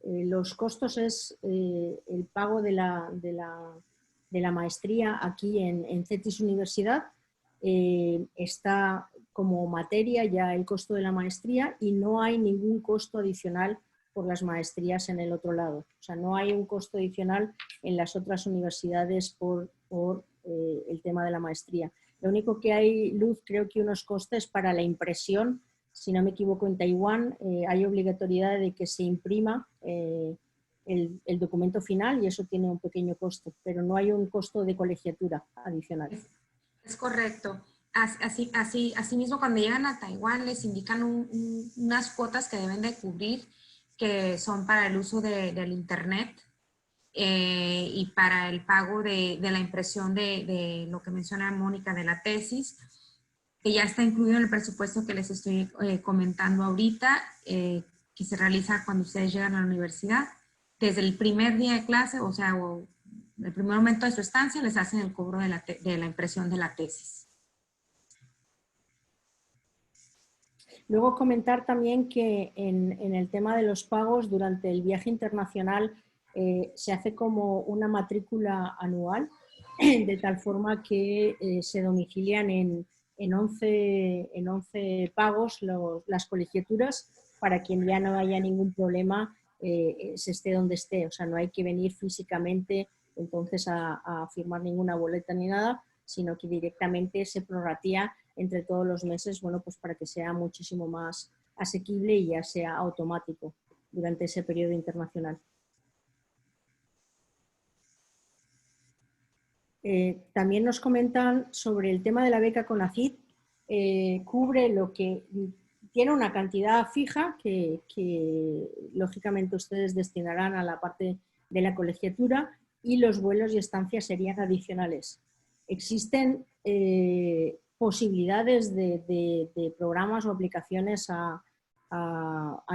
Speaker 3: los costos es el pago de la maestría aquí en CETIS Universidad. Está como materia ya el costo de la maestría y no hay ningún costo adicional por las maestrías en el otro lado. O sea, no hay un costo adicional en las otras universidades por el tema de la maestría. Lo único que hay, Luz, creo que unos costes para la impresión. Si no me equivoco, en Taiwán hay obligatoriedad de que se imprima el documento final y eso tiene un pequeño costo, pero no hay un costo de colegiatura adicional.
Speaker 4: Es correcto. Asimismo, cuando llegan a Taiwán les indican unas cuotas que deben de cubrir, que son para el uso del Internet y para el pago de la impresión de lo que menciona Mónica de la tesis, que ya está incluido en el presupuesto que les estoy comentando ahorita, que se realiza cuando ustedes llegan a la universidad. Desde el primer día de clase, o sea, el primer momento de su estancia, les hacen el cobro de la impresión de la tesis.
Speaker 3: Luego comentar también que en el tema de los pagos durante el viaje internacional se hace como una matrícula anual, de tal forma que se domicilian en 11 pagos las colegiaturas para quien ya no haya ningún problema, se esté donde esté. O sea, no hay que venir físicamente entonces a firmar ninguna boleta ni nada, sino que directamente se prorratía entre todos los meses, bueno, pues para que sea muchísimo más asequible y ya sea automático durante ese periodo internacional. También nos comentan sobre el tema de la beca CONACYT. Cubre lo que tiene una cantidad fija que lógicamente ustedes destinarán a la parte de la colegiatura y los vuelos y estancias serían adicionales. Existen posibilidades de programas o aplicaciones a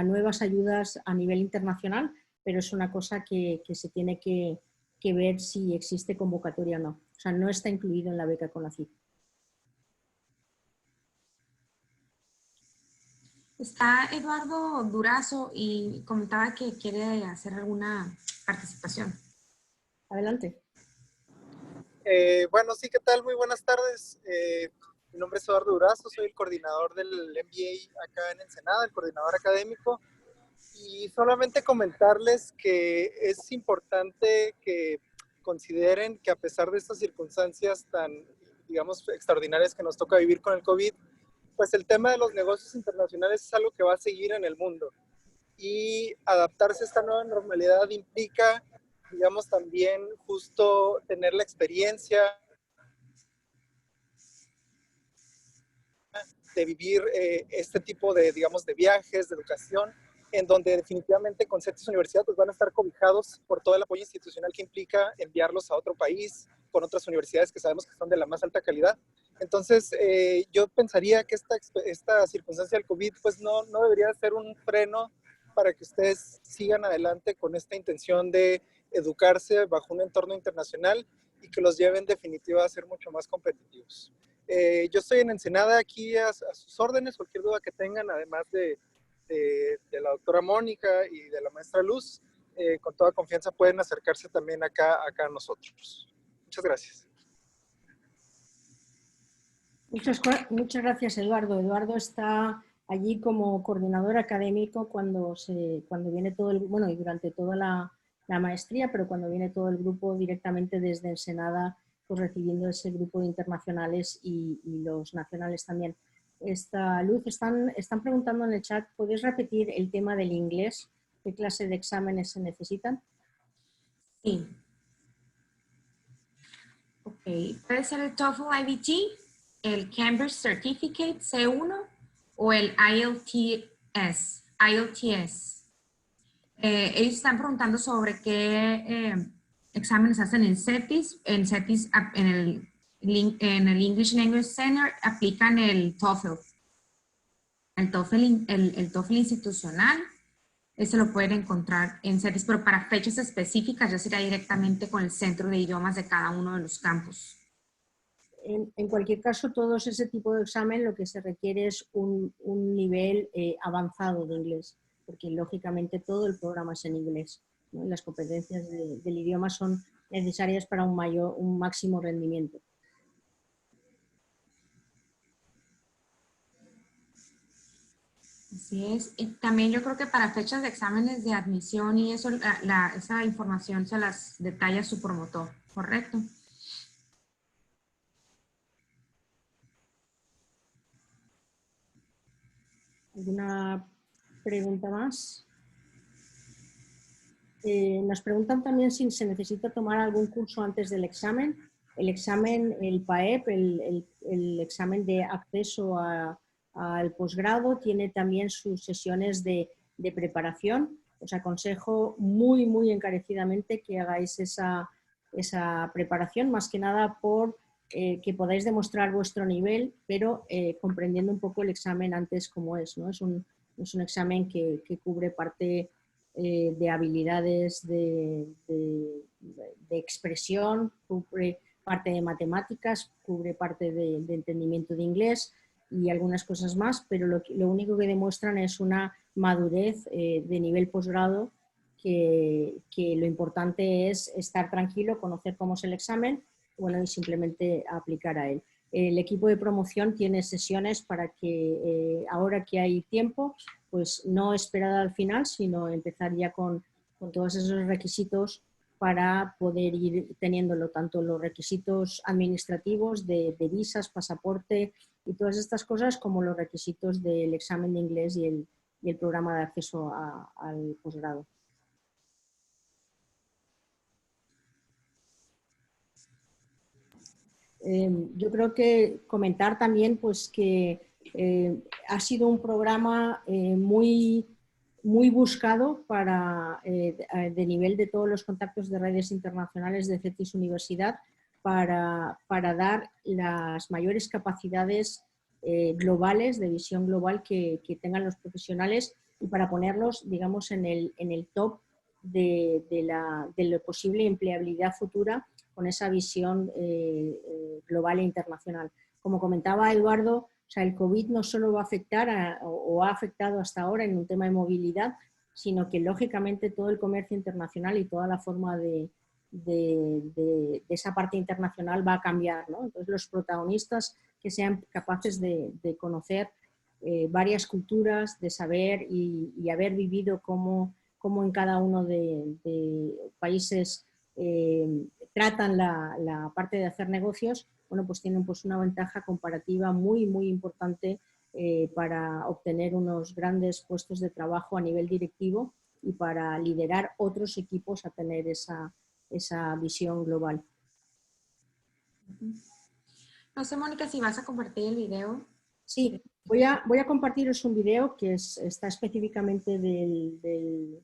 Speaker 3: nuevas ayudas a nivel internacional, pero es una cosa que se tiene que ver si existe convocatoria o no. O sea, no está incluido en la beca CONACYT.
Speaker 4: Está Eduardo Durazo y comentaba que quiere hacer alguna participación.
Speaker 3: Adelante.
Speaker 5: Bueno, sí, ¿qué tal? Muy buenas tardes. Mi nombre es Eduardo Durazo, soy el coordinador del MBA acá en Ensenada, el coordinador académico. Y solamente comentarles que es importante que consideren que a pesar de estas circunstancias tan, digamos, extraordinarias que nos toca vivir con el COVID, pues el tema de los negocios internacionales es algo que va a seguir en el mundo. Y adaptarse a esta nueva normalidad implica, digamos, también justo tener la experiencia de vivir este tipo de, digamos, de viajes, de educación, en donde definitivamente con CETIS Universidad pues van a estar cobijados por todo el apoyo institucional que implica enviarlos a otro país, con otras universidades que sabemos que son de la más alta calidad. Entonces, yo pensaría que esta circunstancia del COVID pues no debería ser un freno para que ustedes sigan adelante con esta intención de educarse bajo un entorno internacional y que los lleve en definitiva a ser mucho más competitivos. Yo estoy en Ensenada aquí a sus órdenes, cualquier duda que tengan, además de la doctora Mónica y de la maestra Luz, con toda confianza pueden acercarse también acá a nosotros. Muchas gracias.
Speaker 3: Muchas gracias, Eduardo. Eduardo está allí como coordinador académico cuando viene todo el, bueno, y durante toda la maestría, pero cuando viene todo el grupo directamente desde Ensenada, pues recibiendo ese grupo de internacionales y los nacionales también. Luz, están preguntando en el chat, ¿puedes repetir el tema del inglés? ¿Qué clase de exámenes se necesitan?
Speaker 4: Sí. Ok, puede ser el TOEFL IBT, el Cambridge Certificate C1 o el IELTS. Ellos están preguntando sobre qué exámenes hacen en CETIS. En CETIS, en el English Language Center, aplican el TOEFL. El TOEFL institucional, ese lo pueden encontrar en CETIS, pero para fechas específicas ya será directamente con el centro de idiomas de cada uno de los campus.
Speaker 3: En cualquier caso, todos ese tipo de examen lo que se requiere es un nivel avanzado de inglés, porque lógicamente todo el programa es en inglés, ¿no? Las competencias del idioma son necesarias para un máximo rendimiento.
Speaker 4: Así es. Y también yo creo que para fechas de exámenes de admisión y eso, esa información se las detalla su promotor, ¿correcto?
Speaker 3: ¿Alguna pregunta más? Nos preguntan también si se necesita tomar algún curso antes del examen. El examen, el PAEP, el examen de acceso al posgrado, tiene también sus sesiones de preparación. Os aconsejo muy, muy encarecidamente que hagáis esa preparación, más que nada por que podáis demostrar vuestro nivel, pero comprendiendo un poco el examen antes como es, ¿no? Es un examen que cubre parte de habilidades de expresión, cubre parte de matemáticas, cubre parte de entendimiento de inglés y algunas cosas más, pero lo único que demuestran es una madurez de nivel posgrado que lo importante es estar tranquilo, conocer cómo es el examen, bueno, y simplemente aplicar a él. El equipo de promoción tiene sesiones para que ahora que hay tiempo, pues no esperar al final, sino empezar ya con todos esos requisitos para poder ir teniéndolo, tanto los requisitos administrativos de visas, pasaporte y todas estas cosas, como los requisitos del examen de inglés y el programa de acceso al posgrado. Yo creo que comentar también pues, que ha sido un programa muy buscado de nivel de todos los contactos de redes internacionales de CETIS Universidad para dar las mayores capacidades globales, de visión global que tengan los profesionales y para ponerlos, digamos, en el top de la posible empleabilidad futura con esa visión global e internacional. Como comentaba Eduardo, o sea, el COVID no solo va a afectar o ha afectado hasta ahora en un tema de movilidad, sino que lógicamente todo el comercio internacional y toda la forma de de esa parte internacional va a cambiar, ¿no? Entonces los protagonistas que sean capaces de conocer varias culturas, de saber y haber vivido cómo en cada uno de países tratan la parte de hacer negocios, bueno, pues tienen pues una ventaja comparativa muy, muy importante para obtener unos grandes puestos de trabajo a nivel directivo y para liderar otros equipos a tener esa visión global.
Speaker 4: No sé, Mónica, si vas a compartir el video.
Speaker 3: Sí, voy a compartiros un video que está específicamente del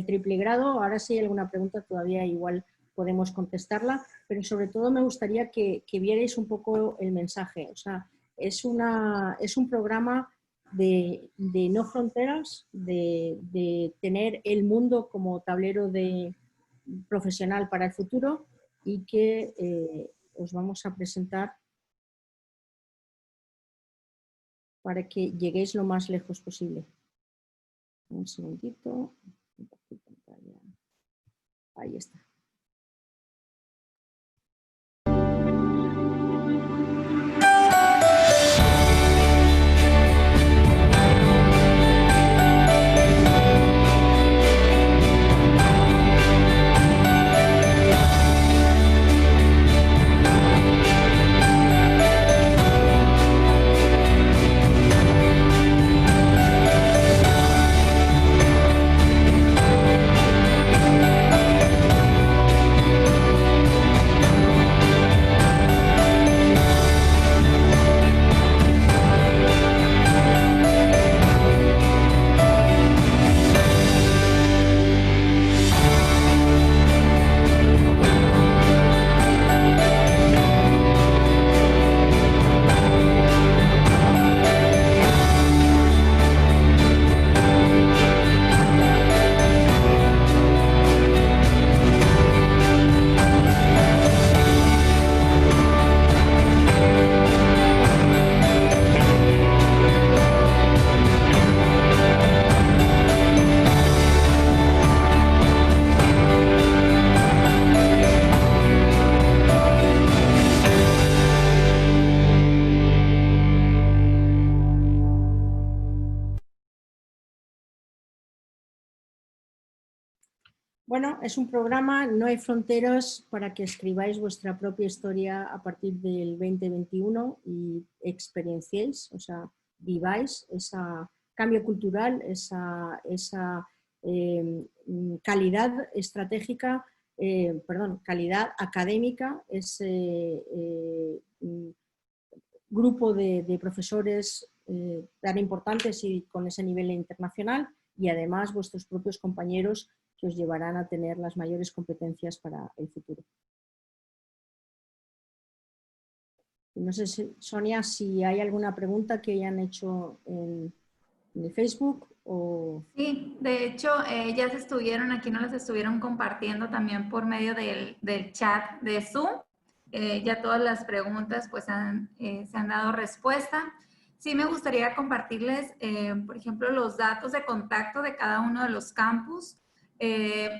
Speaker 3: triple grado. Ahora si hay alguna pregunta todavía igual podemos contestarla, pero sobre todo me gustaría que vierais un poco el mensaje. O sea, es un programa de no fronteras, de tener el mundo como tablero profesional para el futuro y que os vamos a presentar para que lleguéis lo más lejos posible. Un segundito. Ahí está. Bueno, es un programa, no hay fronteras, para que escribáis vuestra propia historia a partir del 2021 y experienciéis, o sea, viváis ese cambio cultural, esa calidad estratégica, calidad académica, ese grupo de profesores tan importantes y con ese nivel internacional, y además vuestros propios compañeros que os llevarán a tener las mayores competencias para el futuro. No sé, Sonia, si hay alguna pregunta que hayan hecho en el Facebook o...
Speaker 2: Sí, de hecho, ya se estuvieron, aquí nos las estuvieron compartiendo también por medio del chat de Zoom. Ya todas las preguntas pues se han dado respuesta. Sí me gustaría compartirles, por ejemplo, los datos de contacto de cada uno de los campus,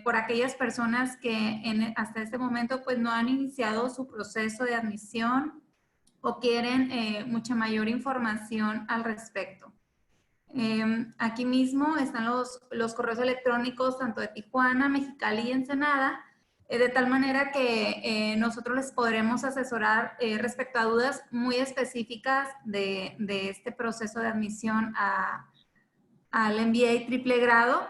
Speaker 2: por aquellas personas que hasta este momento pues no han iniciado su proceso de admisión o quieren mucha mayor información al respecto. Aquí mismo están los correos electrónicos tanto de Tijuana, Mexicali y Ensenada, de tal manera que nosotros les podremos asesorar respecto a dudas muy específicas de este proceso de admisión al MBA triple grado.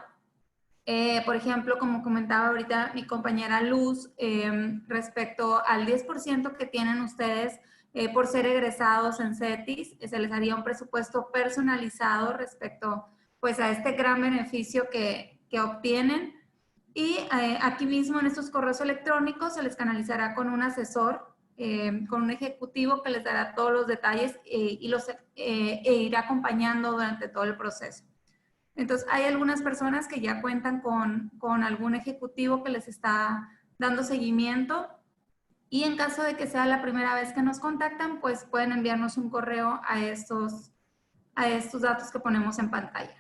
Speaker 2: Por ejemplo, como comentaba ahorita mi compañera Luz, respecto al 10% que tienen ustedes por ser egresados en CETIS, se les haría un presupuesto personalizado respecto pues, a este gran beneficio que obtienen. Y aquí mismo en estos correos electrónicos se les canalizará con un asesor, con un ejecutivo que les dará todos los detalles e irá acompañando durante todo el proceso. Entonces, hay algunas personas que ya cuentan con algún ejecutivo que les está dando seguimiento, y en caso de que sea la primera vez que nos contactan, pues pueden enviarnos un correo a estos datos que ponemos en pantalla.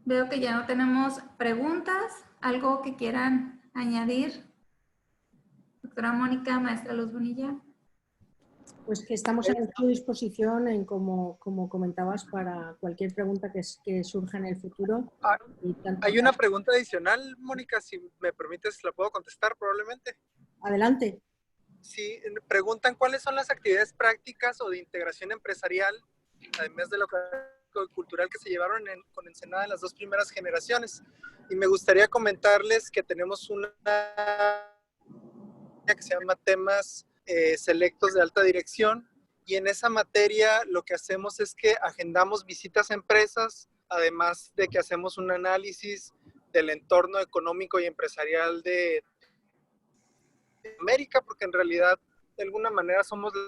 Speaker 2: Veo que ya no tenemos preguntas. ¿Algo que quieran añadir? Doctora Mónica, maestra Luz Bonilla.
Speaker 3: Pues que estamos a tu disposición, como comentabas, para cualquier pregunta que surja en el futuro.
Speaker 5: Hay una pregunta adicional, Mónica, si me permites, la puedo contestar probablemente.
Speaker 3: Adelante.
Speaker 5: Sí, preguntan cuáles son las actividades prácticas o de integración empresarial, además de lo cultural que se llevaron con Ensenada en las 2 primeras generaciones. Y me gustaría comentarles que tenemos una que se llama temas selectos de alta dirección, y en esa materia lo que hacemos es que agendamos visitas a empresas, además de que hacemos un análisis del entorno económico y empresarial de América, porque en realidad de alguna manera somos el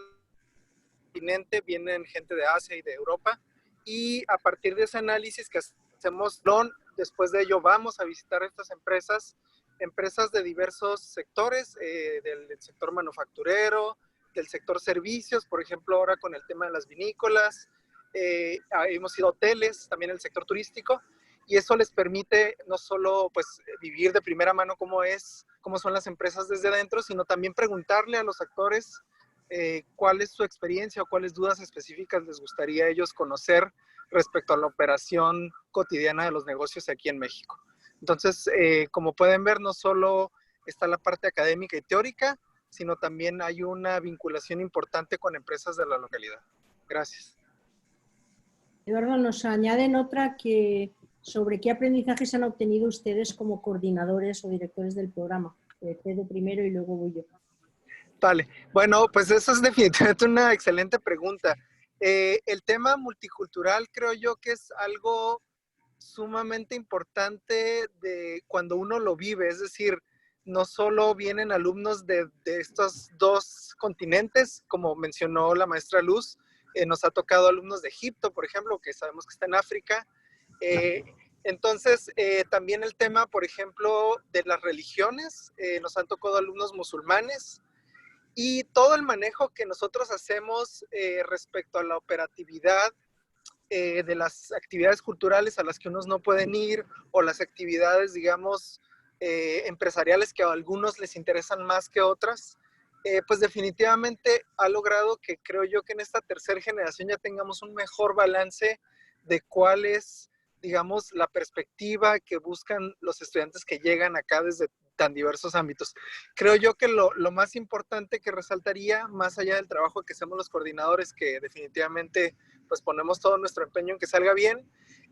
Speaker 5: continente, vienen gente de Asia y de Europa, y a partir de ese análisis que hacemos, después de ello vamos a visitar estas empresas de diversos sectores, del sector manufacturero, del sector servicios, por ejemplo, ahora con el tema de las vinícolas, hemos ido a hoteles, también el sector turístico, y eso les permite no solo pues vivir de primera mano cómo son las empresas desde adentro, sino también preguntarle a los actores cuál es su experiencia o cuáles dudas específicas les gustaría a ellos conocer respecto a la operación cotidiana de los negocios aquí en México. Entonces, como pueden ver, no solo está la parte académica y teórica, sino también hay una vinculación importante con empresas de la localidad. Gracias.
Speaker 3: Eduardo, nos añaden otra que sobre qué aprendizajes han obtenido ustedes como coordinadores o directores del programa. Cedo primero y luego voy yo.
Speaker 5: Vale, bueno, pues eso es definitivamente una excelente pregunta. El tema multicultural creo yo que es algo sumamente importante de cuando uno lo vive, es decir, no solo vienen alumnos de estos 2 continentes, como mencionó la maestra Luz, nos ha tocado alumnos de Egipto, por ejemplo, que sabemos que está en África. Entonces, también el tema, por ejemplo, de las religiones, nos han tocado alumnos musulmanes, y todo el manejo que nosotros hacemos respecto a la operatividad de las actividades culturales a las que unos no pueden ir, o las actividades, digamos, empresariales que a algunos les interesan más que otras, pues definitivamente ha logrado que creo yo que en esta tercera generación ya tengamos un mejor balance de cuál es, digamos, la perspectiva que buscan los estudiantes que llegan acá desde tan diversos ámbitos. Creo yo que lo más importante que resaltaría, más allá del trabajo que hacemos los coordinadores, que definitivamente pues ponemos todo nuestro empeño en que salga bien,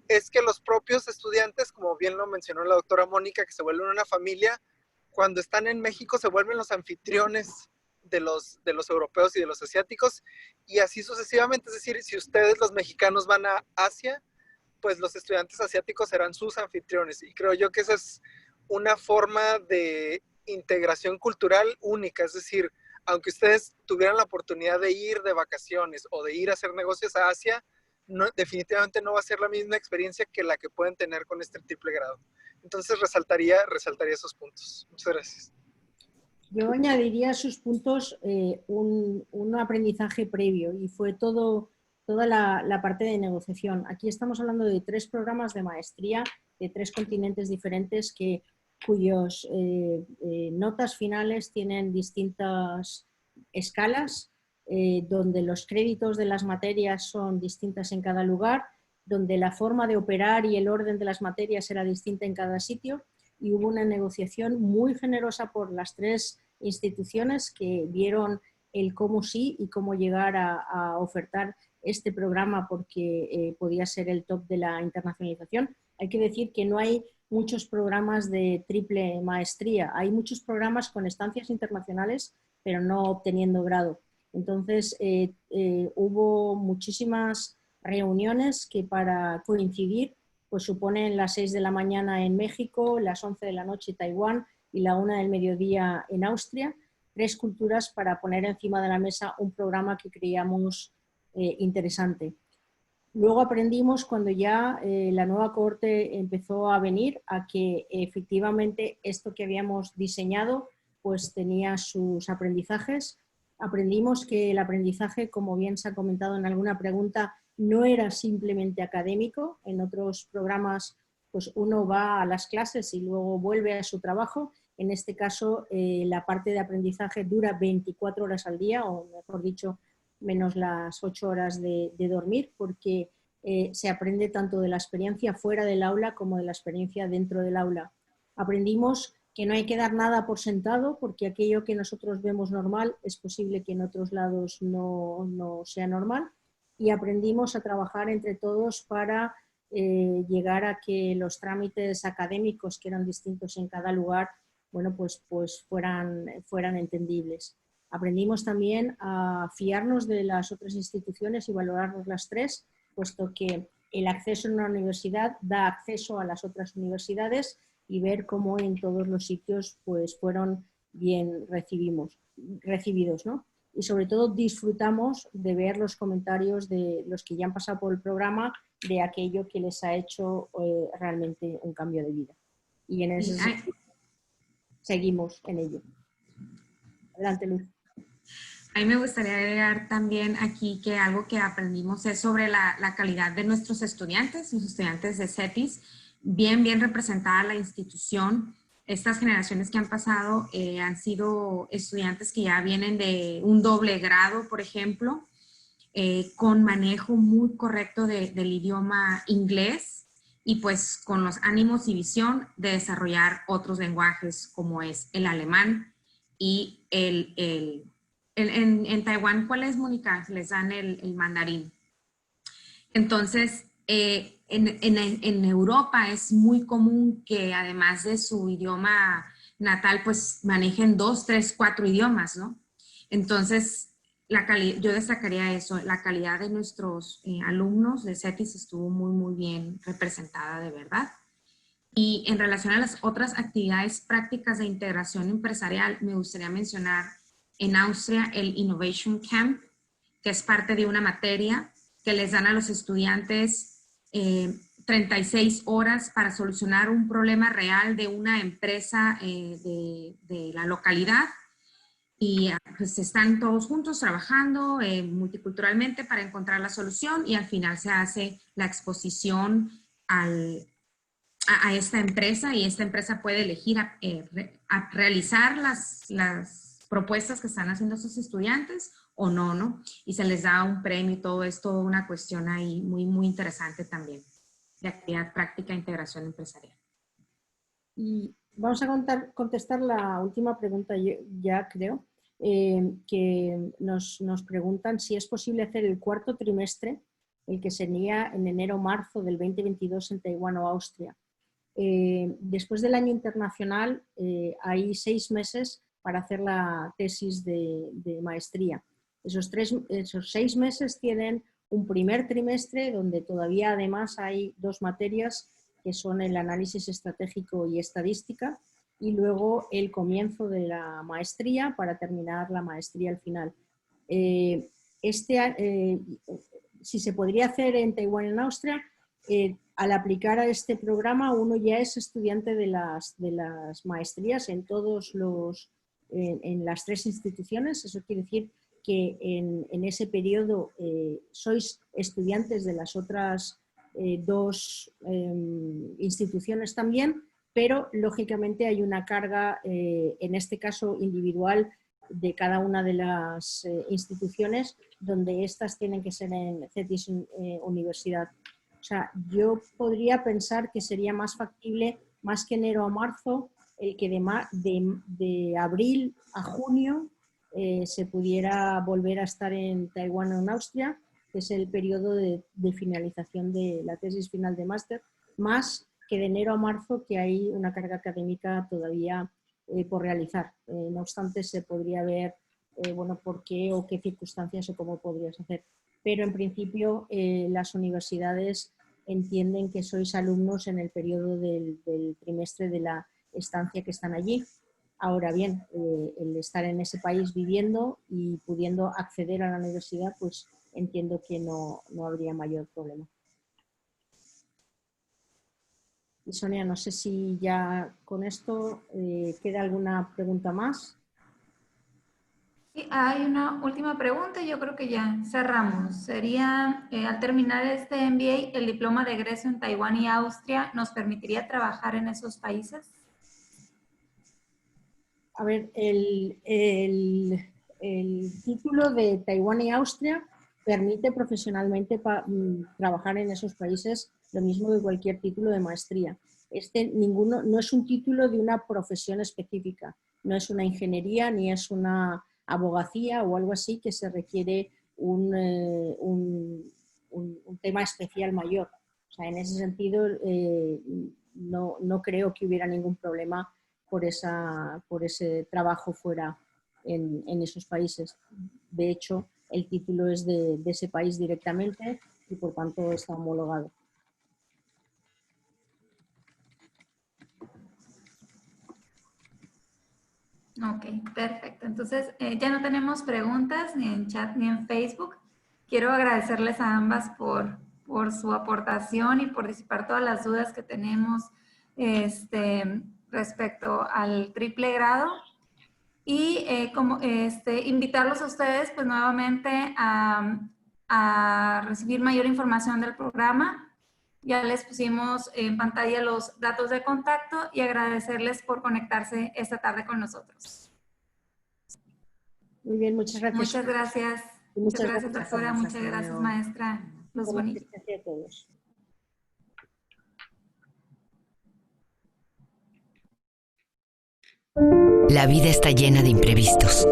Speaker 5: es que los propios estudiantes, como bien lo mencionó la doctora Mónica, que se vuelven una familia, cuando están en México se vuelven los anfitriones de los europeos y de los asiáticos, y así sucesivamente. Es decir, si ustedes los mexicanos van a Asia, pues los estudiantes asiáticos serán sus anfitriones, y creo yo que esa es una forma de integración cultural única. Es decir, aunque ustedes tuvieran la oportunidad de ir de vacaciones o de ir a hacer negocios a Asia, definitivamente no va a ser la misma experiencia que la que pueden tener con este triple grado. Entonces resaltaría esos puntos. Muchas gracias.
Speaker 3: Yo añadiría a sus puntos un aprendizaje previo, y fue toda la parte de negociación. Aquí estamos hablando de 3 programas de maestría de 3 continentes diferentes cuyos notas finales tienen distintas escalas, donde los créditos de las materias son distintas en cada lugar, donde la forma de operar y el orden de las materias era distinta en cada sitio, y hubo una negociación muy generosa por las 3 instituciones que vieron el cómo sí y cómo llegar a ofertar este programa, porque podía ser el top de la internacionalización. Hay que decir que no hay muchos programas de triple maestría, hay muchos programas con estancias internacionales, pero no obteniendo grado. Entonces, hubo muchísimas reuniones que, para coincidir, pues suponen las 6 de la mañana en México, las 11 de la noche en Taiwán y la 1 del mediodía en Austria. 3 culturas para poner encima de la mesa un programa que creíamos interesante. Luego aprendimos, cuando ya la nueva cohorte empezó a venir, a que efectivamente esto que habíamos diseñado pues tenía sus aprendizajes. Aprendimos que el aprendizaje, como bien se ha comentado en alguna pregunta, no era simplemente académico. En otros programas pues uno va a las clases y luego vuelve a su trabajo. En este caso, la parte de aprendizaje dura 24 horas al día, o mejor dicho, menos las 8 horas de dormir, porque se aprende tanto de la experiencia fuera del aula como de la experiencia dentro del aula. Aprendimos que no hay que dar nada por sentado, porque aquello que nosotros vemos normal es posible que en otros lados no sea normal, y aprendimos a trabajar entre todos para llegar a que los trámites académicos, que eran distintos en cada lugar, bueno, pues fueran entendibles. Aprendimos también a fiarnos de las otras instituciones y valorarnos las tres, puesto que el acceso en una universidad da acceso a las otras universidades, y ver cómo en todos los sitios pues fueron bien recibidos, ¿no? Y sobre todo disfrutamos de ver los comentarios de los que ya han pasado por el programa, de aquello que les ha hecho realmente un cambio de vida. Y en ese sentido seguimos en ello. Adelante, Luz.
Speaker 4: A mí me gustaría agregar también aquí que algo que aprendimos es sobre la calidad de nuestros estudiantes, los estudiantes de CETIS, bien representada la institución. Estas generaciones que han pasado han sido estudiantes que ya vienen de un doble grado, por ejemplo, con manejo muy correcto del idioma inglés y pues con los ánimos y visión de desarrollar otros lenguajes como es el alemán y en Taiwán, ¿cuál es, Mónica? Les dan el mandarín. Entonces, en Europa es muy común que además de su idioma natal, pues manejen 2, 3, 4 idiomas, ¿no? Entonces, yo destacaría eso, la calidad de nuestros alumnos de CETIS estuvo muy bien representada, de verdad. Y en relación a las otras actividades prácticas de integración empresarial, me gustaría mencionar en Austria el Innovation Camp, que es parte de una materia que les dan a los estudiantes 36 horas para solucionar un problema real de una empresa de la localidad. Y pues están todos juntos trabajando multiculturalmente para encontrar la solución, y al final se hace la exposición a esta empresa, y esta empresa puede elegir a realizar las propuestas que están haciendo sus estudiantes o no, y se les da un premio y todo esto, una cuestión ahí muy interesante también de actividad práctica e integración empresarial.
Speaker 3: Y vamos a contestar la última pregunta ya, creo, que nos preguntan si es posible hacer el cuarto trimestre, el que sería en enero-marzo del 2022 en Taiwán o Austria. Después del año internacional hay 6 meses para hacer la tesis de maestría. Esos 6 meses tienen un primer trimestre donde todavía además hay 2 materias que son el análisis estratégico y estadística, y luego el comienzo de la maestría para terminar la maestría al final. Si se podría hacer en Taiwán y en Austria, al aplicar a este programa uno ya es estudiante de las maestrías en las 3 instituciones. Eso quiere decir que en ese periodo sois estudiantes de las otras 2 instituciones también, pero lógicamente hay una carga, en este caso individual, de cada una de las instituciones, donde estas tienen que ser en CETIS Universidad. O sea, yo podría pensar que sería más factible, más que enero a marzo, el que de abril a junio se pudiera volver a estar en Taiwán o en Austria, que es el periodo de finalización de la tesis final de máster, más que de enero a marzo, que hay una carga académica todavía por realizar. No obstante, se podría ver bueno, por qué o qué circunstancias o cómo podrías hacer. Pero en principio las universidades entienden que sois alumnos en el periodo del trimestre de la estancia que están allí. Ahora bien, el estar en ese país viviendo y pudiendo acceder a la universidad, pues entiendo que no habría mayor problema. Y Sonia, no sé si ya con esto queda alguna pregunta más.
Speaker 2: Sí, hay una última pregunta y yo creo que ya cerramos. Sería, al terminar este MBA, ¿el diploma de egreso en Taiwán y Austria nos permitiría trabajar en esos países?
Speaker 3: A ver, el título de Taiwán y Austria permite profesionalmente trabajar en esos países lo mismo que cualquier título de maestría. Ninguno, no es un título de una profesión específica, no es una ingeniería ni es una abogacía o algo así que se requiere un tema especial mayor. O sea, en ese sentido no creo que hubiera ningún problema por ese trabajo fuera en esos países. De hecho, el título es de ese país directamente y por tanto está homologado.
Speaker 2: Ok, perfecto. Entonces, ya no tenemos preguntas ni en chat ni en Facebook. Quiero agradecerles a ambas por su aportación y por disipar todas las dudas que tenemos respecto al triple grado. Y invitarlos a ustedes pues nuevamente a recibir mayor información del programa. Ya les pusimos en pantalla los datos de contacto y agradecerles por conectarse esta tarde con nosotros.
Speaker 3: Muy bien, muchas gracias.
Speaker 2: Muchas gracias. Muchas gracias, doctora. Muchas gracias, maestra. Los bonitos.
Speaker 3: Gracias a todos.
Speaker 1: La vida está llena de imprevistos.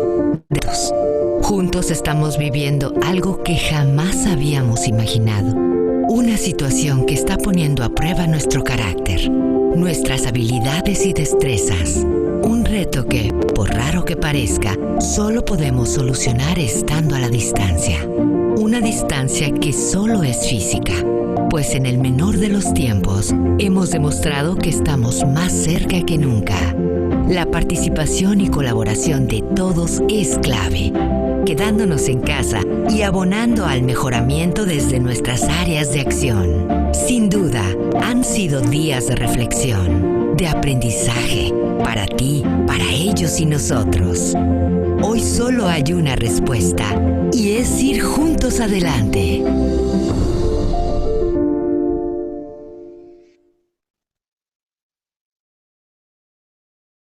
Speaker 1: Juntos estamos viviendo algo que jamás habíamos imaginado. Una situación que está poniendo a prueba nuestro carácter, nuestras habilidades y destrezas. Un reto que, por raro que parezca, solo podemos solucionar estando a la distancia. Una distancia que solo es física, pues en el menor de los tiempos hemos demostrado que estamos más cerca que nunca. La participación y colaboración de todos es clave, quedándonos en casa y abonando al mejoramiento desde nuestras áreas de acción. Sin duda, han sido días de reflexión, de aprendizaje, para ti, para ellos y nosotros. Hoy solo hay una respuesta, y es ir juntos adelante.